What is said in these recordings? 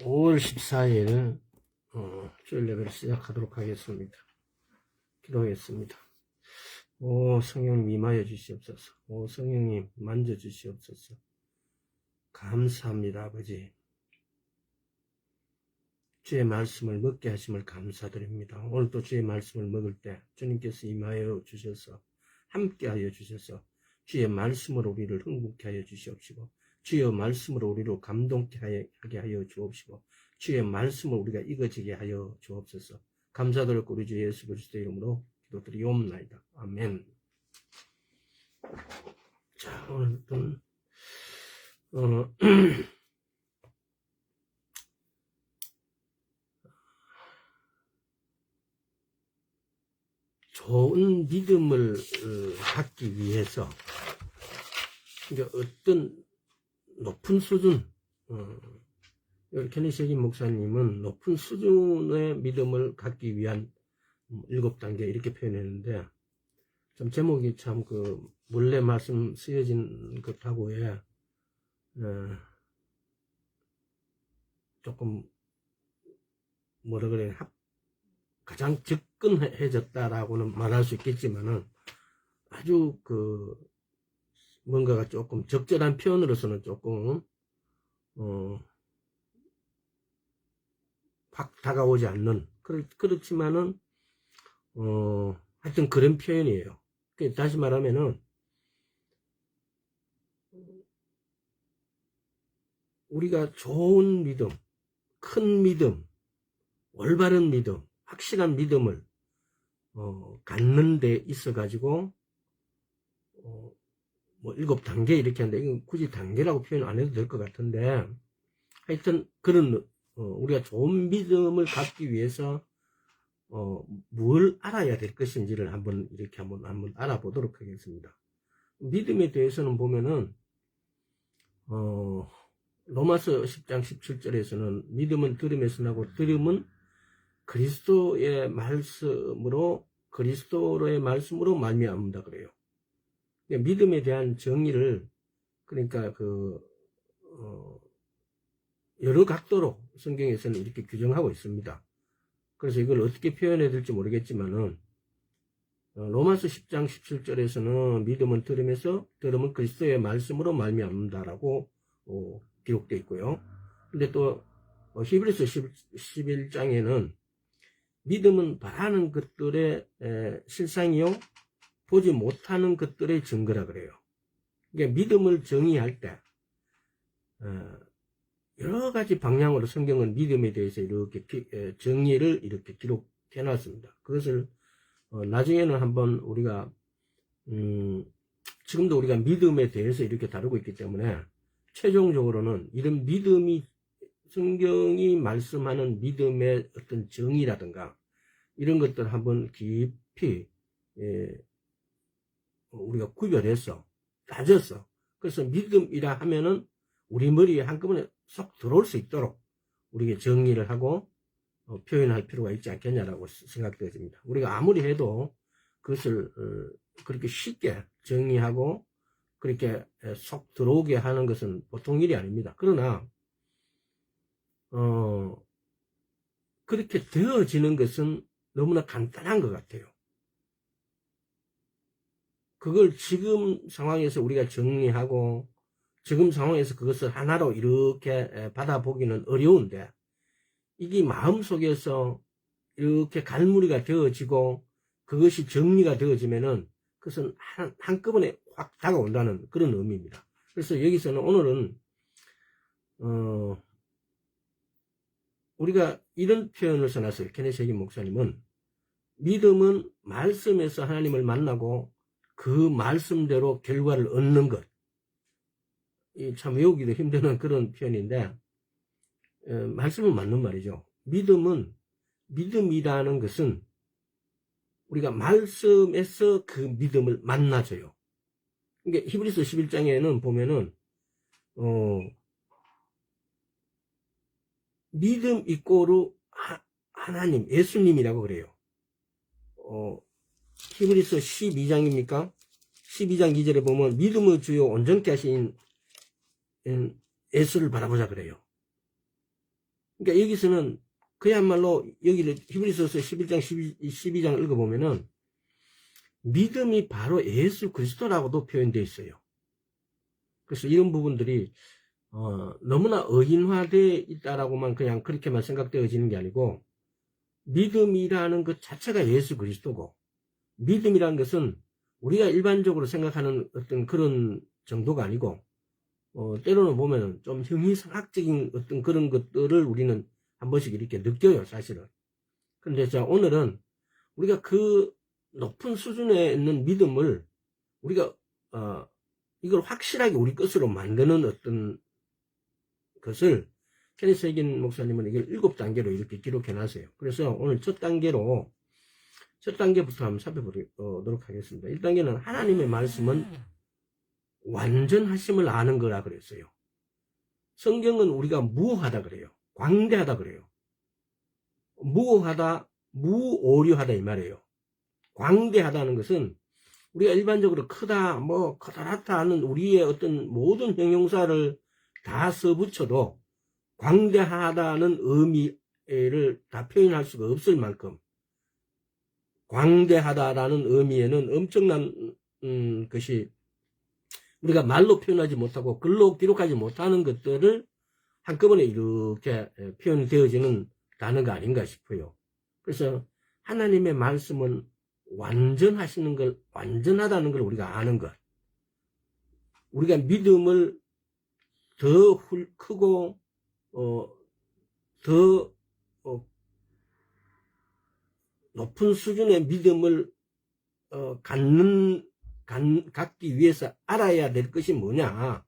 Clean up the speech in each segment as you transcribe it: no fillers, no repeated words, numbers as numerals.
5월 14일 주일 예배를 시작하도록 하겠습니다. 기도하겠습니다. 오 성령님 임하여 주시옵소서. 오 성령님 만져 주시옵소서. 감사합니다. 아버지, 주의 말씀을 먹게 하심을 감사드립니다. 오늘도 주의 말씀을 먹을 때 주님께서 임하여 주셔서 함께하여 주셔서 주의 말씀으로 우리를 흥분케 하여 주시옵시고, 주의 말씀으로 우리를 감동케 하게 하여 주옵시고, 주의 말씀을 우리가 읽어지게 하여 주옵소서. 감사드리고 우리 주 예수 그리스도의 이름으로 기도드리옵나이다. 아멘. 자, 오늘은 좋은 믿음을 갖기 위해서 이제 어떤 높은 수준, 케니시 목사님은 높은 수준의 믿음을 갖기 위한 7단계 이렇게 표현했는데, 좀 제목이 참 원래 말씀 쓰여진 것하고에 조금 뭐라 그래, 가장 접근해졌다라고는 말할 수 있겠지만은 아주 뭔가가 조금 적절한 표현으로서는 조금 확 다가오지 않는, 그렇지만은 하여튼 그런 표현이에요. 다시 말하면은 우리가 좋은 믿음, 큰 믿음, 올바른 믿음, 확실한 믿음을 갖는 데 있어 가지고 뭐 7단계 이렇게 하는데, 이건 굳이 단계라고 표현 안 해도 될 것 같은데, 하여튼 그런 우리가 좋은 믿음을 갖기 위해서 뭘 알아야 될 것인지를 한번 알아보도록 하겠습니다. 믿음에 대해서는 보면은 로마서 10장 17절에서는 믿음은 들음에서 나고 들음은 그리스도의 말씀으로 말미암는다 그래요. 믿음에 대한 정의를, 그러니까 여러 각도로 성경에서는 이렇게 규정하고 있습니다. 그래서 이걸 어떻게 표현해야 될지 모르겠지만은, 로마서 10장 17절에서는 믿음은 들음은 그리스도의 말씀으로 말미암는다라고 기록되어 있고요. 근데 또 히브리서 11장에는 믿음은 바라는 것들의 실상이요 보지 못하는 것들의 증거라 그래요. 그러니까 믿음을 정의할 때 여러 가지 방향으로 성경은 믿음에 대해서 이렇게 정의를 이렇게 기록해 놨습니다. 그것을 나중에는 한번 우리가 지금도 우리가 믿음에 대해서 이렇게 다루고 있기 때문에, 최종적으로는 이런 믿음이, 성경이 말씀하는 믿음의 어떤 정의라든가 이런 것들 한번 깊이 우리가 구별해서 따져서, 그래서 믿음이라 하면은 우리 머리에 한꺼번에 쏙 들어올 수 있도록 우리가 정리를 하고 표현할 필요가 있지 않겠냐라고 생각되어집니다. 우리가 아무리 해도 그것을 그렇게 쉽게 정리하고 그렇게 쏙 들어오게 하는 것은 보통 일이 아닙니다. 그러나 그렇게 되어지는 것은 너무나 간단한 것 같아요. 그걸 지금 상황에서 우리가 정리하고 지금 상황에서 그것을 하나로 이렇게 받아보기는 어려운데, 이게 마음속에서 이렇게 갈무리가 되어지고 그것이 정리가 되어지면은 그것은 한꺼번에 확 다가온다는 그런 의미입니다. 그래서 여기서는 오늘은 우리가 이런 표현을 써놨어요. 케네시 목사님은 믿음은 말씀에서 하나님을 만나고 그 말씀대로 결과를 얻는 것. 참 외우기도 힘든 그런 표현인데, 말씀은 맞는 말이죠. 믿음이라는 것은 우리가 말씀에서 그 믿음을 만나줘요. 그러니까 히브리서 11장에는 보면은 믿음 이꼬르 하나님, 예수님이라고 그래요. 히브리서 12장입니까? 12장 2절에 보면 믿음의 주요 온전케 하신 예수를 바라보자 그래요. 그러니까 여기서는 그야말로 여기를 히브리서서 11장 12장 읽어보면은 믿음이 바로 예수 그리스도라고도 표현되어 있어요. 그래서 이런 부분들이 너무나 의인화되어 있다라고만 그냥 그렇게만 생각되어지는 게 아니고, 믿음이라는 것 자체가 예수 그리스도고, 믿음이라는 것은 우리가 일반적으로 생각하는 어떤 그런 정도가 아니고, 때로는 보면은 좀 형이상학적인 어떤 그런 것들을 우리는 한 번씩 이렇게 느껴요, 사실은. 근데 자, 오늘은 우리가 그 높은 수준에 있는 믿음을 우리가, 이걸 확실하게 우리 것으로 만드는 어떤 것을 케니스 해긴 목사님은 이걸 7단계로 이렇게 기록해 놨어요. 그래서 오늘 첫 단계부터 한번 살펴보도록 하겠습니다. 1단계는 하나님의 말씀은 완전하심을 아는 거라 그랬어요. 성경은 우리가 무오하다 그래요. 광대하다 그래요. 무오하다, 무오류하다 이 말이에요. 광대하다는 것은 우리가 일반적으로 크다, 커다랗다 하는 우리의 어떤 모든 형용사를 다 써붙여도 광대하다는 의미를 다 표현할 수가 없을 만큼 광대하다라는 의미에는 엄청난 것이 우리가 말로 표현하지 못하고 글로 기록하지 못하는 것들을 한꺼번에 이렇게 표현되어지는 단어가 아닌가 싶어요. 그래서 하나님의 말씀은 완전하다는 걸 우리가 아는 것. 우리가 믿음을 더 크고, 더 높은 수준의 믿음을 갖기 위해서 알아야 될 것이 뭐냐?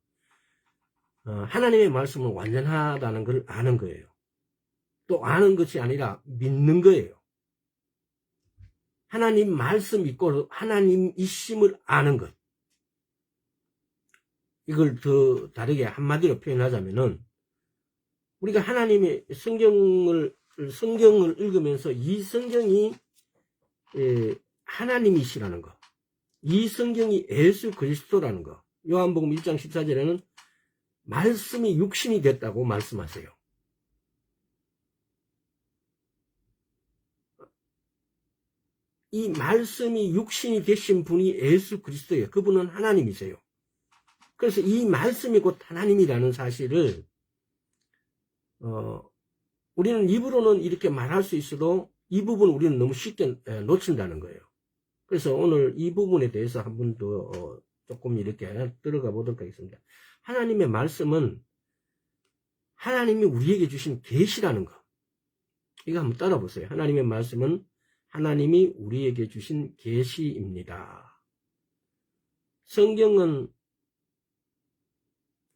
하나님의 말씀은 완전하다는 걸 아는 거예요. 또 아는 것이 아니라 믿는 거예요. 하나님 말씀 있고 하나님이심을 아는 것. 이걸 더 다르게 한마디로 표현하자면은 우리가 하나님의 성경을 읽으면서 이 성경이 하나님이시라는 것, 이 성경이 예수 그리스도라는 것. 요한복음 1장 14절에는 말씀이 육신이 됐다고 말씀하세요. 이 말씀이 육신이 되신 분이 예수 그리스도예요. 그분은 하나님이세요. 그래서 이 말씀이 곧 하나님이라는 사실을 우리는 입으로는 이렇게 말할 수 있어도 이 부분 우리는 너무 쉽게 놓친다는 거예요. 그래서 오늘 이 부분에 대해서 한 번 더 조금 이렇게 들어가 보도록 하겠습니다. 하나님의 말씀은 하나님이 우리에게 주신 계시라는 거. 이거 한번 따라 보세요. 하나님의 말씀은 하나님이 우리에게 주신 계시입니다. 성경은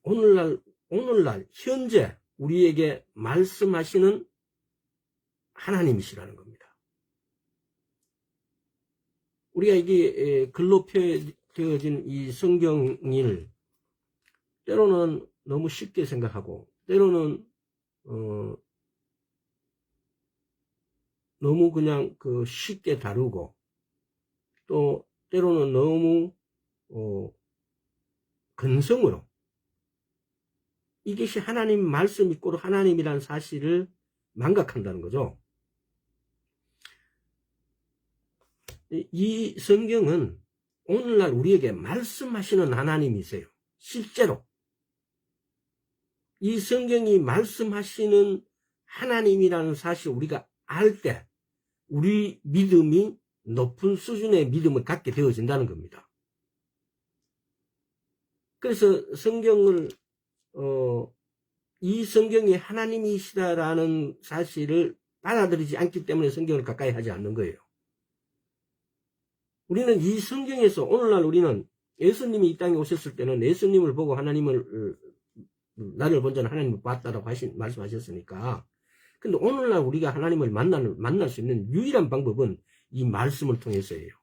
오늘날 현재 우리에게 말씀하시는 하나님이시라는 겁니다. 우리가 이게 글로 표현되어진 이 성경을 때로는 너무 쉽게 생각하고 때로는 너무 그냥 쉽게 다루고 또 때로는 너무 근성으로 이것이 하나님 말씀이 꼭 하나님이라는 사실을 망각한다는 거죠. 이 성경은 오늘날 우리에게 말씀하시는 하나님이세요. 실제로 이 성경이 말씀하시는 하나님이라는 사실 우리가 알 때 우리 믿음이 높은 수준의 믿음을 갖게 되어진다는 겁니다. 그래서 성경을 이 성경이 하나님이시다라는 사실을 받아들이지 않기 때문에 성경을 가까이 하지 않는 거예요. 우리는 이 성경에서 오늘날 우리는 예수님이 이 땅에 오셨을 때는 예수님을 보고 나를 본 자는 하나님을 봤다라고 말씀하셨으니까. 근데 오늘날 우리가 하나님을 만날 수 있는 유일한 방법은 이 말씀을 통해서예요.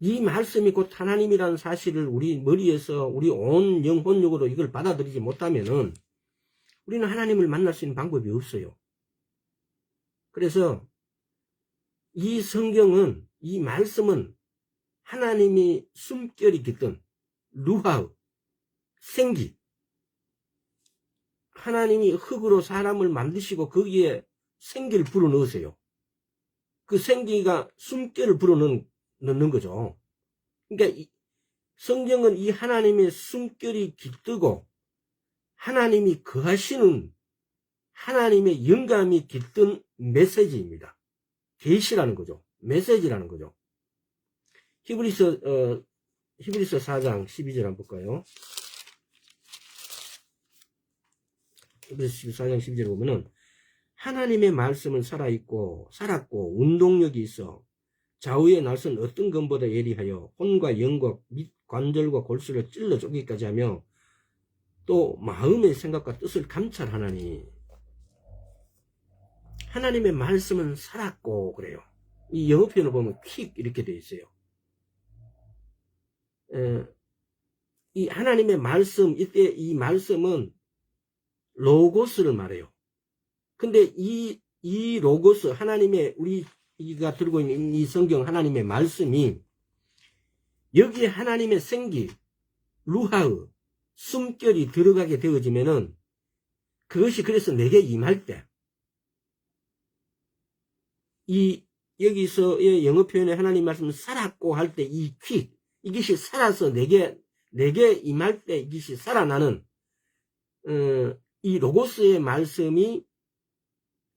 이 말씀이 곧 하나님이라는 사실을 우리 머리에서 우리 온 영혼력으로 이걸 받아들이지 못하면은 우리는 하나님을 만날 수 있는 방법이 없어요. 그래서 이 성경은, 이 말씀은 하나님이 숨결이 깃든 루하의 생기, 하나님이 흙으로 사람을 만드시고 거기에 생기를 불어넣으세요. 그 생기가 숨결을 불어넣는 거죠. 그러니까 성경은 이 하나님의 숨결이 깃들고 하나님이 거하시는 하나님의 영감이 깃든 메시지입니다. 계시라는 거죠. 메시지라는 거죠. 히브리서 4장 12절 한번 볼까요? 히브리서 4장 12절 보면은 하나님의 말씀은 살았고 운동력이 있어 좌우의 날선 어떤 검보다 예리하여 혼과 영과 및 관절과 골수를 찔러 쪼개기까지 하며 또 마음의 생각과 뜻을 감찰하나니 하나님의 말씀은 살았고 그래요. 이 영어 표현을 보면 킥 이렇게 되어 있어요. 이 하나님의 말씀, 이때 이 말씀은 로고스를 말해요. 근데 이 로고스, 하나님의, 우리가 들고 있는 이 성경 하나님의 말씀이 여기에 하나님의 생기, 루하의 숨결이 들어가게 되어지면은 그것이 그래서 내게 임할 때 여기서의 영어 표현에 하나님 말씀은 살았고 할 때 이 퀵, 이것이 살아서 내게 임할 때 이것이 살아나는 이 로고스의 말씀이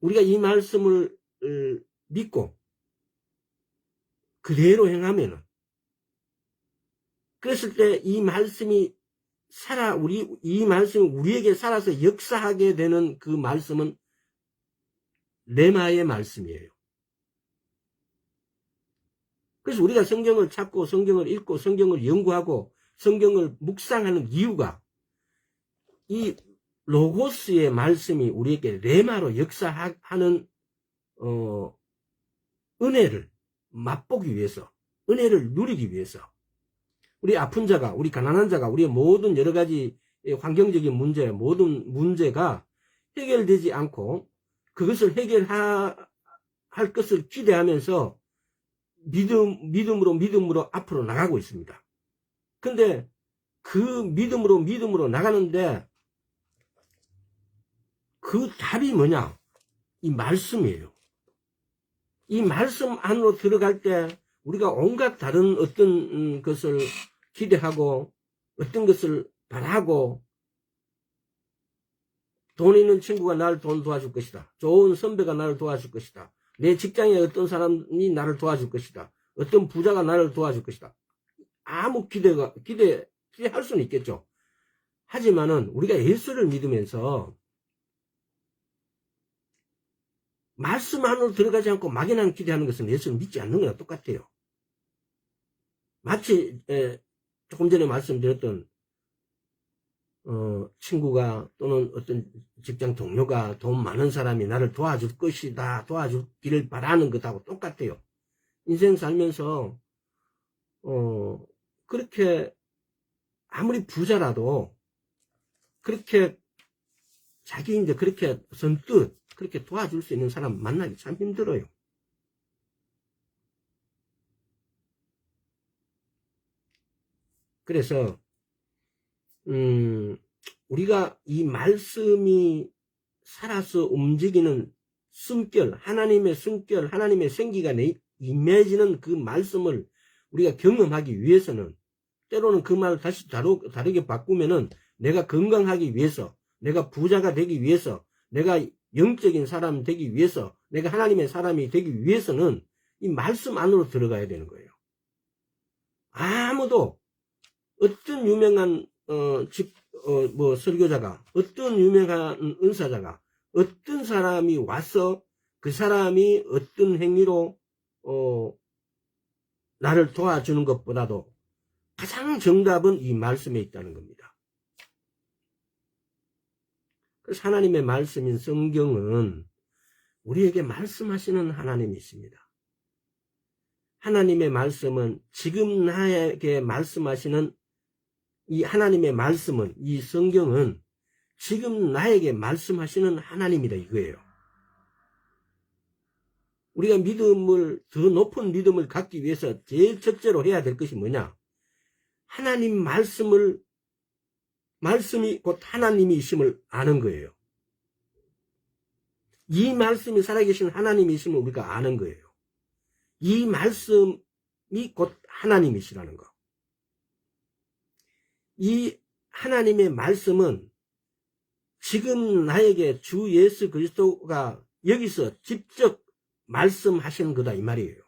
우리가 이 말씀을 믿고 그대로 행하면은 그랬을 때 이 말씀이 이 말씀이 우리에게 살아서 역사하게 되는 그 말씀은 레마의 말씀이에요. 그래서 우리가 성경을 찾고 성경을 읽고 성경을 연구하고 성경을 묵상하는 이유가 이 로고스의 말씀이 우리에게 레마로 역사하는 은혜를 맛보기 위해서, 은혜를 누리기 위해서, 우리 아픈 자가, 우리 가난한 자가, 우리의 모든 여러 가지 환경적인 문제, 모든 문제가 해결되지 않고 그것을 해결할 것을 기대하면서 믿음으로 앞으로 나가고 있습니다. 근데 그 믿음으로 나가는데 그 답이 뭐냐? 이 말씀이에요. 이 말씀 안으로 들어갈 때 우리가 온갖 다른 어떤 것을 기대하고 어떤 것을 바라고 돈 있는 친구가 나를 도와줄 것이다. 좋은 선배가 나를 도와줄 것이다. 내 직장에 어떤 사람이 나를 도와줄 것이다. 어떤 부자가 나를 도와줄 것이다. 아무 기대할 수는 있겠죠. 하지만은 우리가 예수를 믿으면서 말씀 안으로 들어가지 않고 막연한 기대하는 것은 예수를 믿지 않는 거랑 똑같아요. 마치 조금 전에 말씀드렸던 친구가 또는 어떤 직장 동료가 돈 많은 사람이 나를 도와줄 것이다, 도와주기를 바라는 것하고 똑같아요. 인생 살면서 그렇게 아무리 부자라도 그렇게 자기 이제 그렇게 선뜻 그렇게 도와줄 수 있는 사람 만나기 참 힘들어요. 그래서 우리가 이 말씀이 살아서 움직이는 숨결, 하나님의 숨결, 하나님의 생기가 임해지는 그 말씀을 우리가 경험하기 위해서는 때로는 그 말을 다시 다르게 바꾸면은 내가 건강하기 위해서, 내가 부자가 되기 위해서, 내가 영적인 사람 되기 위해서, 내가 하나님의 사람이 되기 위해서는 이 말씀 안으로 들어가야 되는 거예요. 아무도 어떤 유명한 설교자가, 어떤 유명한 은사자가, 어떤 사람이 와서 그 사람이 어떤 행위로 나를 도와주는 것보다도 가장 정답은 이 말씀에 있다는 겁니다. 그래서 하나님의 말씀인 성경은 우리에게 말씀하시는 하나님이 있습니다. 하나님의 말씀은 지금 나에게 말씀하시는 이 하나님의 말씀은, 이 성경은 지금 나에게 말씀하시는 하나님이다 이거예요. 우리가 더 높은 믿음을 갖기 위해서 제일 첫째로 해야 될 것이 뭐냐? 하나님 말씀을 말씀이 곧 하나님이심을 아는 거예요. 이 말씀이 살아계신 하나님이심을 우리가 아는 거예요. 이 말씀이 곧 하나님이시라는 거. 이 하나님의 말씀은 지금 나에게 주 예수 그리스도가 여기서 직접 말씀하시는 거다 이 말이에요.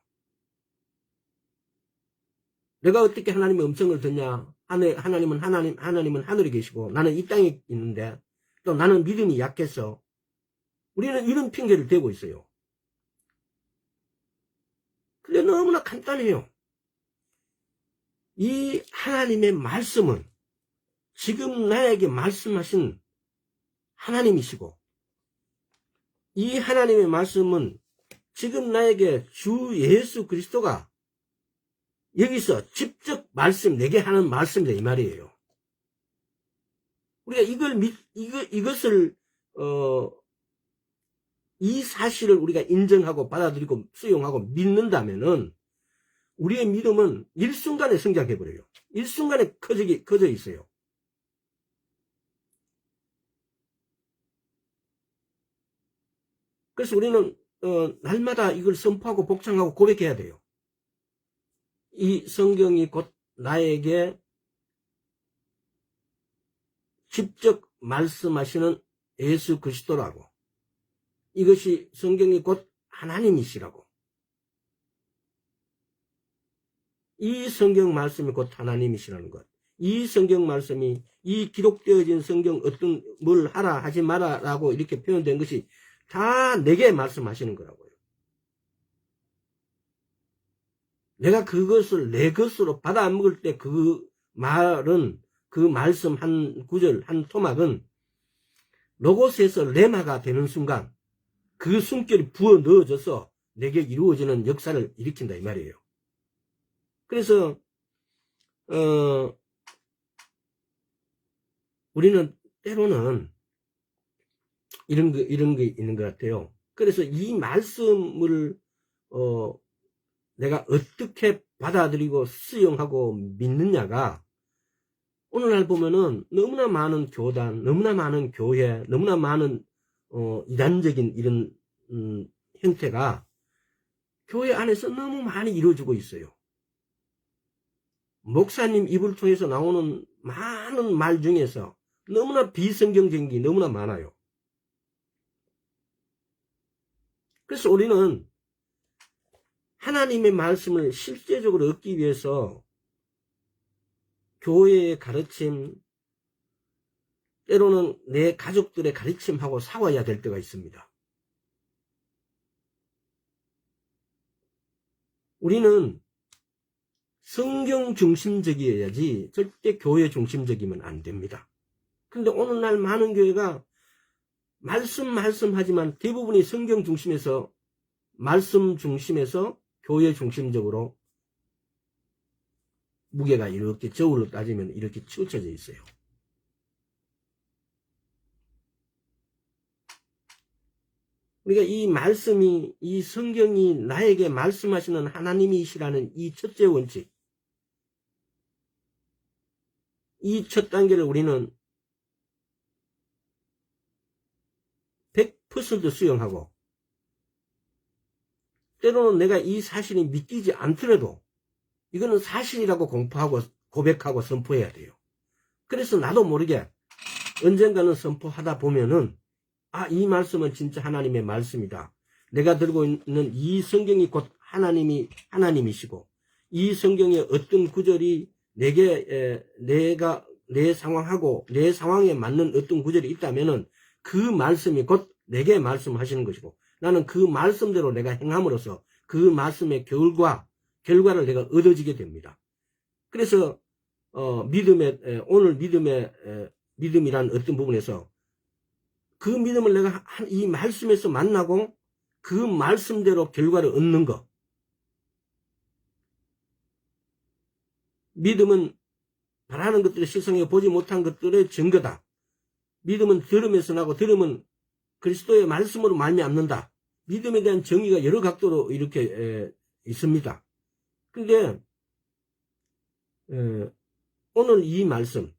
내가 어떻게 하나님의 음성을 듣냐? 하나님은 하늘에 계시고 나는 이 땅에 있는데 또 나는 믿음이 약해서 우리는 이런 핑계를 대고 있어요. 근데 너무나 간단해요. 이 하나님의 말씀은 지금 나에게 말씀하신 하나님이시고 이 하나님의 말씀은 지금 나에게 주 예수 그리스도가 여기서 직접 내게 하는 말씀이다 이 말이에요. 우리가 이것을 이 사실을 우리가 인정하고 받아들이고 수용하고 믿는다면은 우리의 믿음은 일순간에 성장해버려요. 일순간에 커져 있어요. 그래서 우리는 날마다 이걸 선포하고 복창하고 고백해야 돼요. 이 성경이 곧 나에게 직접 말씀하시는 예수 그리스도라고. 이것이 성경이 곧 하나님이시라고. 이 성경 말씀이 곧 하나님이시라는 것. 이 성경 말씀이 이 기록되어진 성경 어떤 뭘 하라 하지 마라라고 이렇게 표현된 것이 다 내게 말씀하시는 거라고요. 내가 그것을 내 것으로 받아 먹을 때 그 말은 그 말씀 한 구절 한 토막은 로고스에서 레마가 되는 순간 그 숨결이 부어 넣어져서 내게 이루어지는 역사를 일으킨다 이 말이에요. 그래서 우리는 때로는 이런 게 있는 것 같아요. 그래서 이 말씀을 내가 어떻게 받아들이고 수용하고 믿느냐가 오늘날 보면은 너무나 많은 교단, 너무나 많은 교회, 너무나 많은 이단적인 이런 형태가 교회 안에서 너무 많이 이루어지고 있어요. 목사님 입을 통해서 나오는 많은 말 중에서 너무나 비성경적인 게 너무나 많아요. 그래서 우리는 하나님의 말씀을 실제적으로 얻기 위해서 교회의 가르침, 때로는 내 가족들의 가르침하고 싸워야 될 때가 있습니다. 우리는 성경 중심적이어야지 절대 교회 중심적이면 안 됩니다. 그런데 오늘날 많은 교회가 말씀하지만 대부분이 성경 중심에서 말씀 중심에서 교회 중심적으로 무게가 이렇게 저울로 따지면 이렇게 치우쳐져 있어요. 우리가 이 말씀이 이 성경이 나에게 말씀하시는 하나님이시라는 이 첫째 원칙, 이 첫 단계를 우리는 100% 수용하고 때로는 내가 이 사실이 믿기지 않더라도 이거는 사실이라고 공포하고 고백하고 선포해야 돼요. 그래서 나도 모르게 언젠가는 선포하다 보면은 이 말씀은 진짜 하나님의 말씀이다. 내가 들고 있는 이 성경이 곧 하나님이시고 이 성경의 어떤 구절이 내가 내 상황하고 내 상황에 맞는 어떤 구절이 있다면은 그 말씀이 곧 내게 말씀하시는 것이고 나는 그 말씀대로 내가 행함으로써 그 말씀의 결과를 내가 얻어지게 됩니다. 그래서 오늘 믿음이란 어떤 부분에서 그 믿음을 내가 이 말씀에서 만나고 그 말씀대로 결과를 얻는 것. 믿음은 바라는 것들을 실상에 보지 못한 것들의 증거다. 믿음은 들음에서 나고 들음은 그리스도의 말씀으로 말미암는다. 믿음에 대한 정의가 여러 각도로 이렇게 있습니다. 그런데 오늘 이 말씀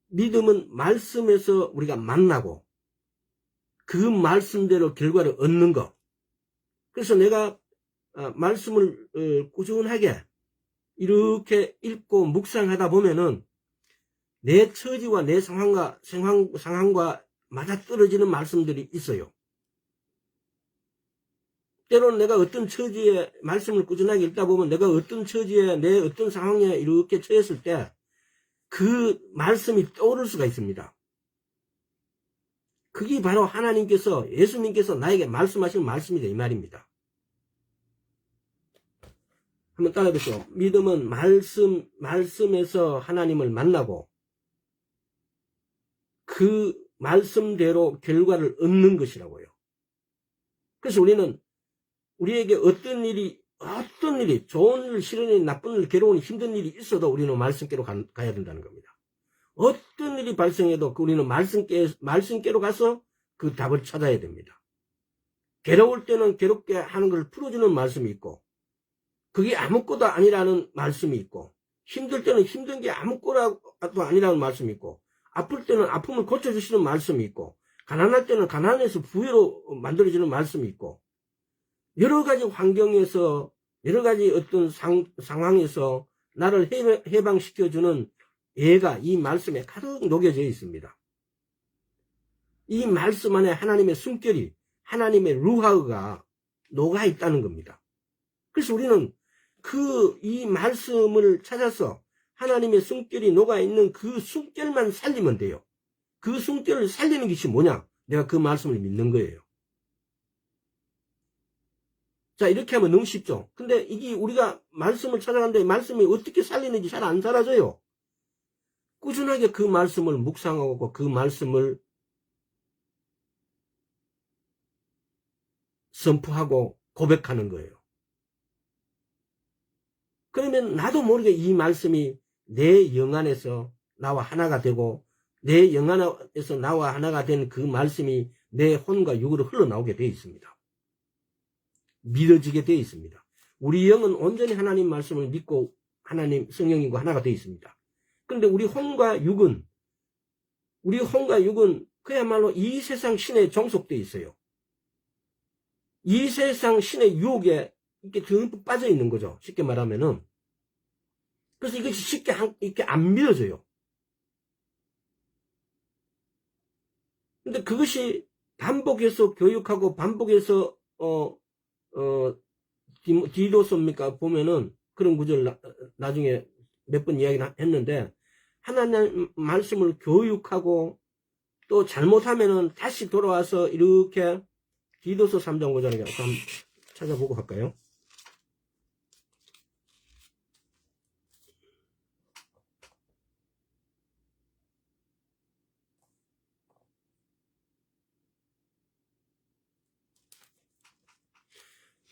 믿음은 말씀에서 우리가 만나고 그 말씀대로 결과를 얻는 것. 그래서 내가 말씀을 꾸준하게 이렇게 읽고 묵상하다 보면은 내 처지와 내 상황과 맞아떨어지는 말씀들이 있어요. 때로는 내가 어떤 처지에 말씀을 꾸준하게 읽다 보면 내가 어떤 처지에 내 어떤 상황에 이렇게 처했을 때 그 말씀이 떠오를 수가 있습니다. 그게 바로 하나님께서 예수님께서 나에게 말씀하신 말씀이다 이 말입니다. 한번 따라해보시죠. 믿음은 말씀에서 하나님을 만나고 그 말씀대로 결과를 얻는 것이라고요. 그래서 우리는 우리에게 어떤 일이 좋은 일, 싫은 일, 나쁜 일, 괴로운 일, 힘든 일이 있어도 우리는 말씀께로 가야 된다는 겁니다. 어떤 일이 발생해도 우리는 말씀께로 가서 그 답을 찾아야 됩니다. 괴로울 때는 괴롭게 하는 걸 풀어주는 말씀이 있고 그게 아무것도 아니라는 말씀이 있고 힘들 때는 힘든 게 아무것도 아니라는 말씀이 있고 아플 때는 아픔을 고쳐주시는 말씀이 있고 가난할 때는 가난해서 부유로 만들어주는 말씀이 있고 여러 가지 환경에서 여러 가지 어떤 상황에서 나를 해방시켜주는 예가 이 말씀에 가득 녹여져 있습니다. 이 말씀 안에 하나님의 숨결이 하나님의 루하가 녹아 있다는 겁니다. 그래서 우리는 이 말씀을 찾아서 하나님의 숨결이 녹아 있는 그 숨결만 살리면 돼요. 그 숨결을 살리는 것이 뭐냐? 내가 그 말씀을 믿는 거예요. 자, 이렇게 하면 너무 쉽죠? 근데 이게 우리가 말씀을 찾아가는데 말씀이 어떻게 살리는지 잘 안 사라져요. 꾸준하게 그 말씀을 묵상하고 그 말씀을 선포하고 고백하는 거예요. 그러면 나도 모르게 이 말씀이 내 영 안에서 나와 하나가 되고 내 영 안에서 나와 하나가 된 그 말씀이 내 혼과 육으로 흘러나오게 되어 있습니다. 믿어지게 되어 있습니다. 우리 영은 온전히 하나님 말씀을 믿고 하나님 성령님과 하나가 되어 있습니다. 그런데 우리 혼과 육은 그야말로 이 세상 신에 종속되어 있어요. 이 세상 신의 유혹에 이렇게 듬뿍 빠져 있는 거죠. 쉽게 말하면은. 그래서 이것이 쉽게 이렇게 안 믿어져요. 근데 그것이 반복해서 교육하고 반복해서 디도서입니까? 보면은 그런 구절 나중에 몇 번 이야기를 했는데 하나님 말씀을 교육하고 또 잘못하면은 다시 돌아와서 이렇게 디도서 3장 5절에 한번 찾아보고 할까요?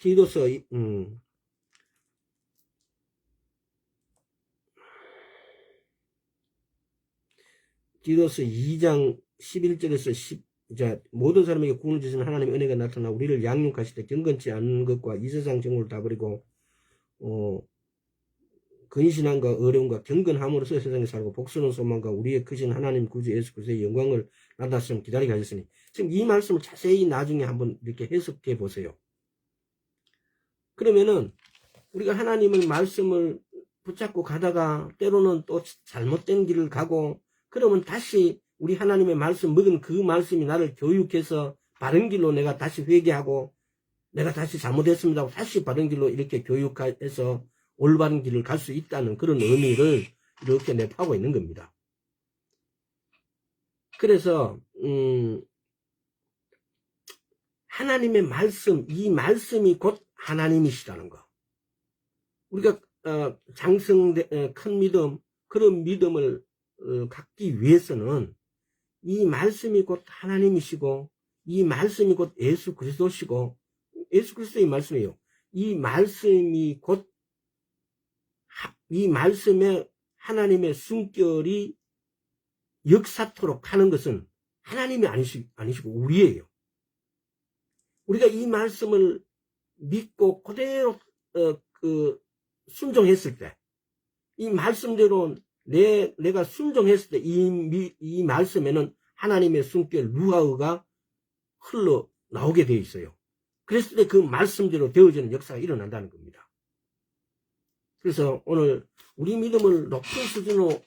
디도서 디도서 2장 11절에서 자, 모든 사람에게 구원을 주시는 하나님의 은혜가 나타나 우리를 양육하실 때 경건치 않은 것과 이 세상 정욕을 다 버리고 근신함과 어려움과 경건함으로써 세상에 살고 복스러운 소망과 우리의 크신 하나님 구주 예수 그리스도의 영광을 나타났으면 기다리게 하셨으니 지금 이 말씀을 자세히 나중에 한번 이렇게 해석해 보세요. 그러면은 우리가 하나님의 말씀을 붙잡고 가다가 때로는 또 잘못된 길을 가고 그러면 다시 우리 하나님의 말씀 먹은 그 말씀이 나를 교육해서 바른 길로 내가 다시 회개하고 내가 다시 잘못했습니다 하고 다시 바른 길로 이렇게 교육해서 올바른 길을 갈 수 있다는 그런 의미를 이렇게 내포하고 있는 겁니다. 그래서 하나님의 말씀, 이 말씀이 곧 하나님이시라는 거. 우리가 큰 믿음, 그런 믿음을 갖기 위해서는 이 말씀이 곧 하나님이시고 이 말씀이 곧 예수 그리스도시고 예수 그리스도의 말씀이에요. 이 말씀이 곧 이 말씀에 하나님의 숨결이 역사토록 하는 것은 하나님이 아니시고 우리예요. 우리가 이 말씀을 믿고 그대로 순종했을 때 이 말씀대로 내가 순종했을 때 이 말씀에는 하나님의 숨결 루아흐가 흘러 나오게 되어 있어요. 그랬을 때 그 말씀대로 되어지는 역사가 일어난다는 겁니다. 그래서 오늘 우리 믿음을 높은 수준으로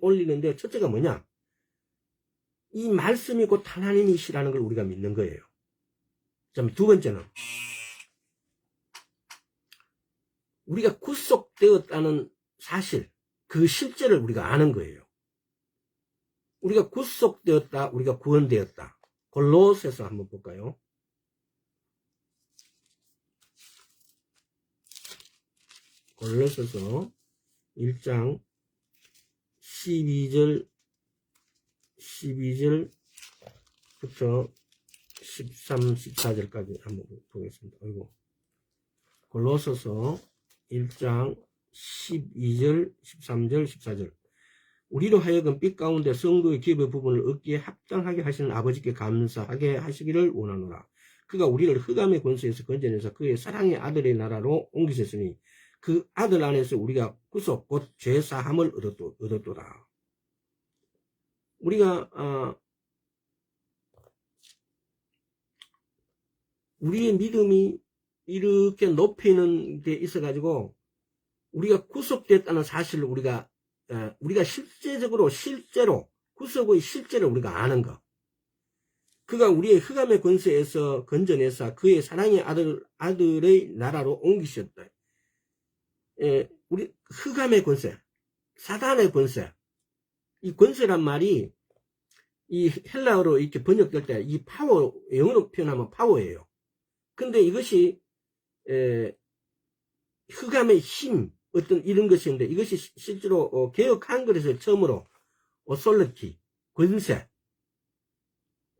올리는데 첫째가 뭐냐? 이 말씀이 곧 하나님이시라는 걸 우리가 믿는 거예요. 두 번째는 우리가 구속되었다는 사실, 그 실제를 우리가 아는 거예요. 우리가 구속되었다, 우리가 구원되었다. 골로새서 한번 볼까요? 골로새서 1장 12절부터 13, 14절까지 한번 보겠습니다. 아이고. 골로새서 1장 12절, 13절, 14절. 우리로 하여금 빛 가운데 성도의 기업의 부분을 얻기에 합당하게 하시는 아버지께 감사하게 하시기를 원하노라. 그가 우리를 흑암의 권세에서 건져내서 그의 사랑의 아들의 나라로 옮기셨으니 그 아들 안에서 우리가 구속 곧 죄사함을 얻었도다. 우리가 우리의 믿음이 이렇게 높이는 데 있어 가지고 우리가 구속됐다는 사실을 우리가 실제로 구속의 실제를 우리가 아는 것. 그가 우리의 흑암의 권세에서 건져내사 그의 사랑의 아들의 나라로 옮기셨다. 우리 흑암의 권세, 사단의 권세. 이 권세란 말이 이 헬라어로 이렇게 번역될 때 이 파워, 영어로 표현하면 파워예요. 근데 이것이 흑암의 힘, 어떤 이런 것인데 이것이 실제로 개혁 한글에서 처음으로 오솔리티, 권세,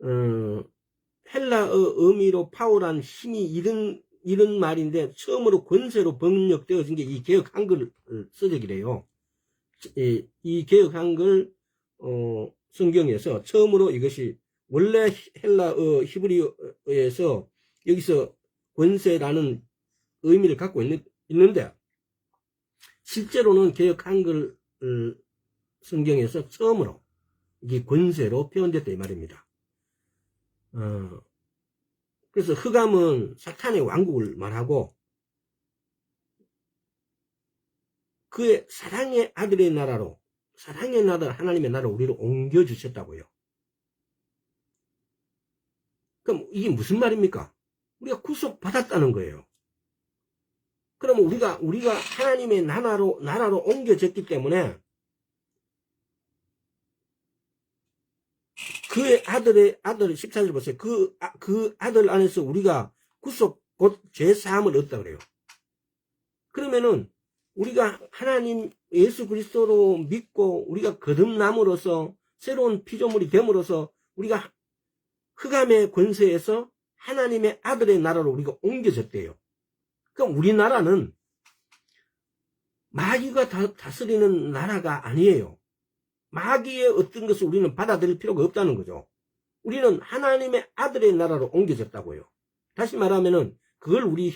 헬라어 의미로 파워란 힘이 이런 말인데 처음으로 권세로 번역되어진 게 이 개혁 한글 서적이래요. 이 개혁 한글 성경에서 처음으로 이것이 원래 헬라어 히브리어에서 여기서 권세라는 의미를 갖고 있는데 실제로는 개혁 한글 성경에서 처음으로 이게 권세로 표현됐다 이 말입니다. 그래서 흑암은 사탄의 왕국을 말하고 그의 사랑의 아들의 나라로, 사랑의 나라 하나님의 나라로 우리를 옮겨주셨다고요. 그럼 이게 무슨 말입니까? 우리가 구속받았다는 거예요. 그러면 우리가 하나님의 나라로 옮겨졌기 때문에 그의 아들 14절 보세요. 그 아들 안에서 우리가 구속 곧 죄사함을 얻다 그래요. 그러면은 우리가 하나님 예수 그리스도로 믿고 우리가 거듭남으로써 새로운 피조물이 됨으로써 우리가 흑암의 권세에서 하나님의 아들의 나라로 우리가 옮겨졌대요. 그러니까 우리나라는 마귀가 다스리는 나라가 아니에요. 마귀의 어떤 것을 우리는 받아들일 필요가 없다는 거죠. 우리는 하나님의 아들의 나라로 옮겨졌다고요. 다시 말하면은 그걸 우리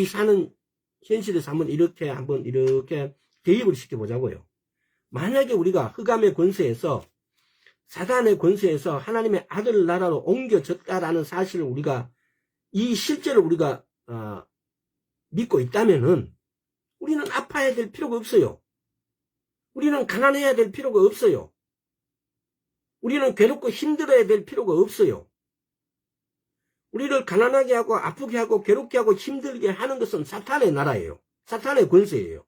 사는 현실에서 한번 이렇게 대입을 시켜보자고요. 만약에 우리가 흑암의 권세에서 사단의 권세에서 하나님의 아들 나라로 옮겨졌다라는 사실을 이 실제를 우리가 믿고 있다면은 우리는 아파야 될 필요가 없어요. 우리는 가난해야 될 필요가 없어요. 우리는 괴롭고 힘들어야 될 필요가 없어요. 우리를 가난하게 하고 아프게 하고 괴롭게 하고 힘들게 하는 것은 사탄의 나라예요. 사탄의 권세예요.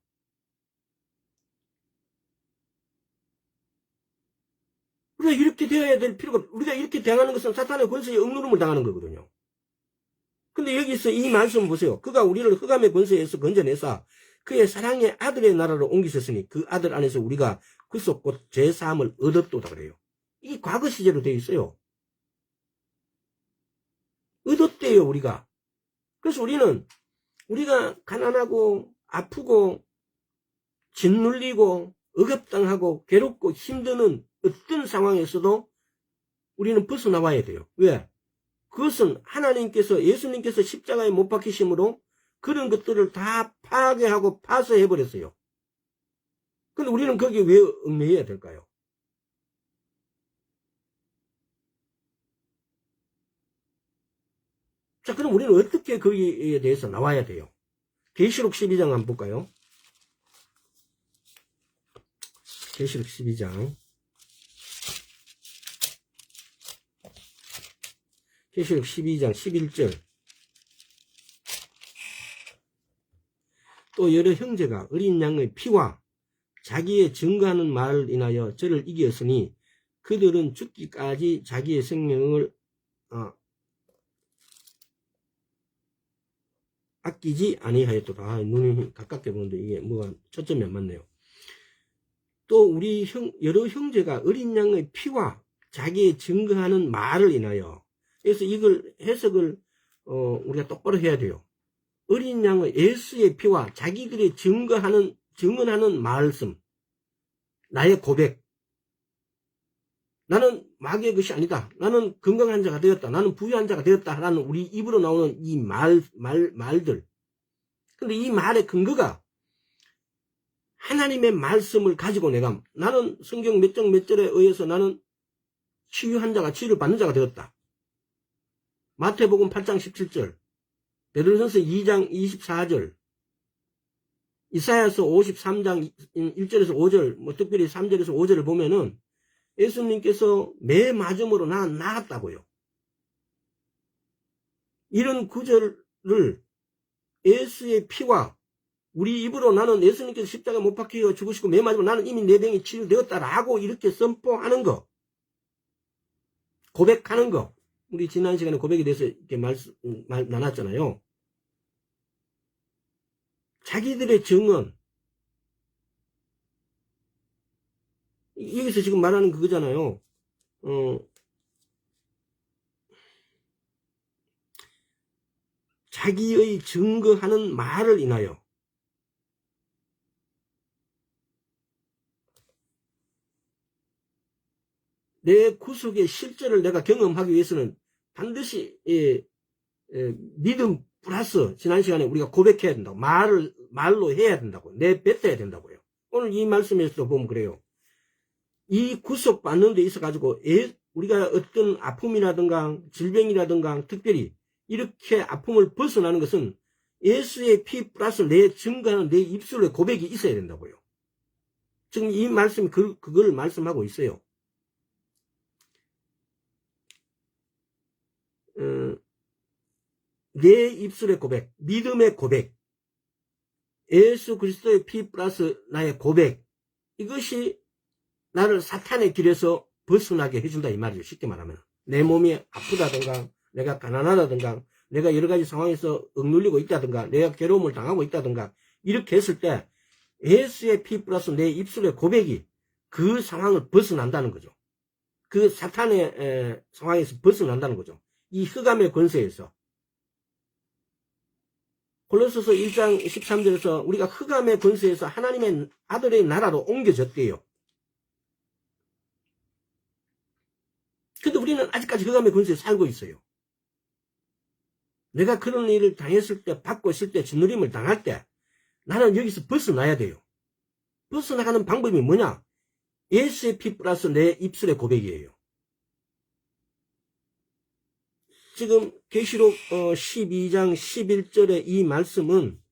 우리가 이렇게 되어야 될 필요가, 우리가 이렇게 당하는 것은 사탄의 권세에 억누름을 당하는 거거든요. 근데 여기서 이 말씀 보세요. 그가 우리를 흑암의 권세에서 건져내사 그의 사랑의 아들의 나라로 옮기셨으니 그 아들 안에서 우리가 구속 곧 죄사함을 얻었도다 그래요. 이게 과거 시제로 되어 있어요. 얻었대요 우리가. 그래서 우리가 가난하고 아프고 짓눌리고 억압당하고 괴롭고 힘드는 어떤 상황에서도 우리는 벗어나와야 돼요. 왜? 그것은 예수님께서 십자가에 못 박히심으로 그런 것들을 다 파괴하고 파쇄해버렸어요. 근데 우리는 거기에 왜 얽매여야 될까요? 자, 그럼 우리는 어떻게 거기에 대해서 나와야 돼요? 계시록 12장 한번 볼까요? 계시록 12장. 계시록 12장 11절. 또 여러 형제가 어린 양의 피와 자기의 증거하는 말을 인하여 저를 이겼으니 그들은 죽기까지 자기의 생명을 아끼지 아니하였도다. 눈이 가깝게 보는데 이게 뭐가 초점이 안 맞네요. 또 우리 여러 형제가 어린 양의 피와 자기의 증거하는 말을 인하여, 그래서 이걸 해석을 우리가 똑바로 해야 돼요. 어린 양의 예수의 피와 자기들의 증언하는 말씀, 나의 고백. 나는 마귀의 것이 아니다. 나는 건강한 자가 되었다. 나는 부유한 자가 되었다. 라는 우리 입으로 나오는 이 말들. 근데 이 말의 근거가 하나님의 말씀을 가지고 나는 성경 몇 장 몇 절에 의해서 나는 치유한 자가 치유를 받는 자가 되었다. 마태복음 8장 17절, 베드로전서 2장 24절, 이사야서 53장 1절에서 5절, 뭐 특별히 3절에서 5절을 보면은 예수님께서 매 맞음으로 나는 나았다고요. 이런 구절을 예수의 피와 우리 입으로 나는 예수님께서 십자가에 못 박혀 죽으시고 매 맞으면 나는 이미 내 병이 치유되었다라고 이렇게 선포하는 거, 고백하는 거. 우리 지난 시간에 고백에 대해서 이렇게 나눴잖아요. 자기들의 증언. 여기서 지금 말하는 그거잖아요. 자기의 증거하는 말을 인하여. 내 구속의 실제를 내가 경험하기 위해서는 반드시 믿음 플러스 지난 시간에 우리가 고백해야 된다고, 말로 해야 된다고, 내뱉어야 된다고요. 오늘 이 말씀에서도 보면 그래요. 이 구속받는 데 있어 가지고 우리가 어떤 아픔이라든가 질병이라든가 특별히 이렇게 아픔을 벗어나는 것은 예수의 피 플러스 내 증거하는 내 입술의 고백이 있어야 된다고요. 지금 이 말씀이 그걸 말씀하고 있어요. 내 입술의 고백, 믿음의 고백, 예수 그리스도의 피 플러스 나의 고백, 이것이 나를 사탄의 길에서 벗어나게 해준다 이 말이죠. 쉽게 말하면 내 몸이 아프다든가 내가 가난하다든가 내가 여러 가지 상황에서 억눌리고 있다든가 내가 괴로움을 당하고 있다든가 이렇게 했을 때 예수의 피 플러스 내 입술의 고백이 그 상황을 벗어난다는 거죠. 그 사탄의 상황에서 벗어난다는 거죠. 이 흑암의 권세에서. 골로새서 1장 13절에서 우리가 흑암의 권세에서 하나님의 아들의 나라로 옮겨졌대요. 근데 우리는 아직까지 흑암의 권세에 살고 있어요. 내가 그런 일을 당했을 때, 받고 있을 때, 짓누림을 당할 때 나는 여기서 벗어나야 돼요. 벗어나가는 방법이 뭐냐? 예수의 피 플러스 내 입술의 고백이에요. 지금 계시록 12장 11절의 이 말씀은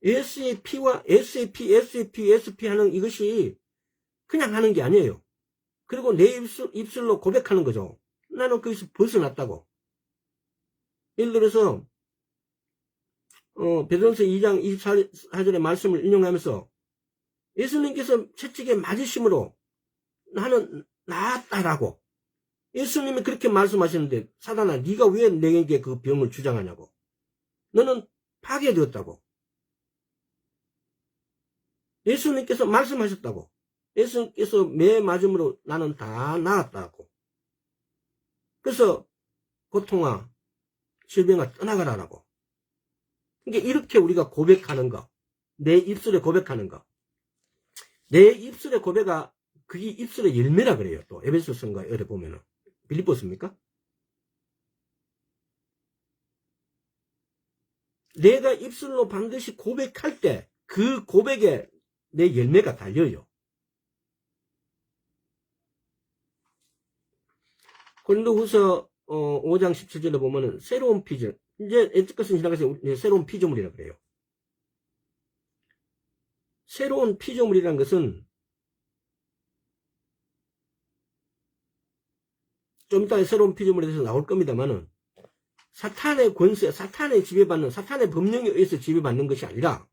예수의 피와 예수의 피 하는 이것이 그냥 하는 게 아니에요. 그리고 내 입술로 고백하는 거죠. 나는 거기서 벗어났다고. 예를 들어서 베드로전서 2장 24절의 말씀을 인용하면서 예수님께서 채찍에 맞으심으로 나는 나았다라고 예수님이 그렇게 말씀하시는데 사단아 네가 왜 내게 그 병을 주장하냐고. 너는 파괴되었다고. 예수님께서 말씀하셨다고. 예수님께서 매 맞음으로 나는 다 나았다고. 그래서 고통아 질병아 떠나가라라고. 그러니까 이렇게 우리가 고백하는 거. 내 입술에 고백하는 거. 내 입술의 고백가 그게 입술의 열매라 그래요. 또 에베소서인가 어디 보면은. 빌립보서입니까? 내가 입술로 반드시 고백할 때 그 고백에 내 열매가 달려요. 고린도후서 5장 17절에 보면은 새로운 피조물, 이제 옛것은 지나가서 새로운 피조물이라고 그래요. 새로운 피조물이라는 것은 좀 이따 새로운 피조물에 대해서 나올 겁니다만은 사탄의 권세, 사탄의 지배받는, 사탄의 법령에 의해서 지배받는 것이 아니라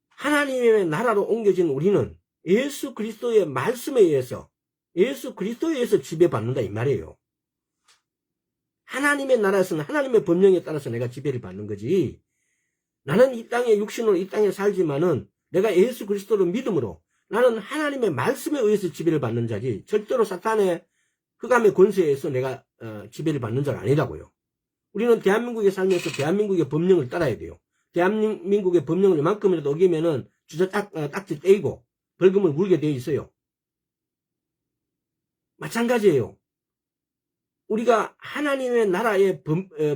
하나님의 나라로 옮겨진 우리는 예수 그리스도의 말씀에 의해서, 예수 그리스도에 의해서 지배받는다 이 말이에요. 하나님의 나라에서는 하나님의 법령에 따라서 내가 지배를 받는 거지. 나는 이 땅에 육신으로 이 땅에 살지만은 내가 예수 그리스도를 믿음으로 나는 하나님의 말씀에 의해서 지배를 받는 자지 절대로 사탄의 흑암의 권세에 의해서 내가 지배를 받는 자가 아니라고요. 우리는 대한민국에 살면서 대한민국의 법령을 따라야 돼요. 대한민국의 법령을 이만큼이라도 어기면은 주저 딱지 떼이고 벌금을 물게 되어 있어요. 마찬가지예요. 우리가 하나님의 나라의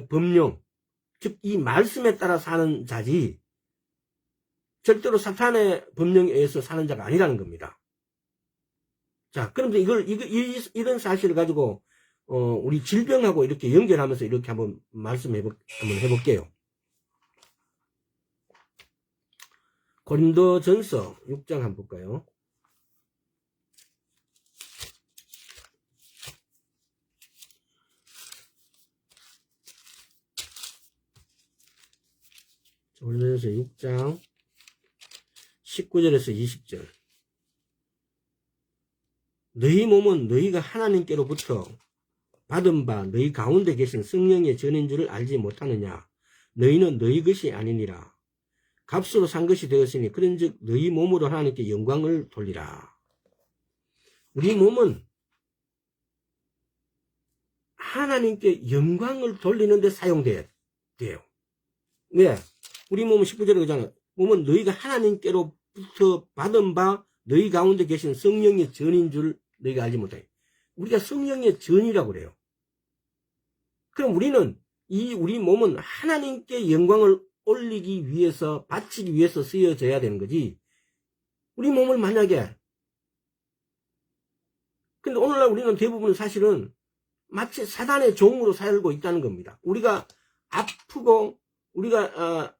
법령, 즉 이 말씀에 따라 사는 자지 절대로 사탄의 법령에 의해서 사는 자가 아니라는 겁니다. 자, 그럼 이런 사실을 가지고 우리 질병하고 이렇게 연결하면서 이렇게 한번 한번 해볼게요. 고린도전서 6장 한번 볼까요? 고린도전서 6장 19절에서 20절. 너희 몸은 너희가 하나님께로부터 받은 바 너희 가운데 계신 성령의 전인 줄을 알지 못하느냐. 너희는 너희 것이 아니니라. 값으로 산 것이 되었으니 그런즉 너희 몸으로 하나님께 영광을 돌리라. 우리 몸은 하나님께 영광을 돌리는 데 사용돼야 돼요. 왜? 우리 몸은 19절에 그러잖아요. 몸은 너희가 하나님께로부터 받은 바 너희 가운데 계신 성령의 전인 줄 너희가 알지 못해. 우리가 성령의 전이라고 그래요. 그럼 우리는 우리 몸은 하나님께 영광을 올리기 위해서, 바치기 위해서 쓰여져야 되는 거지. 우리 몸을 만약에, 근데 오늘날 우리는 대부분 사실은 마치 사단의 종으로 살고 있다는 겁니다. 우리가 아프고, 우리가,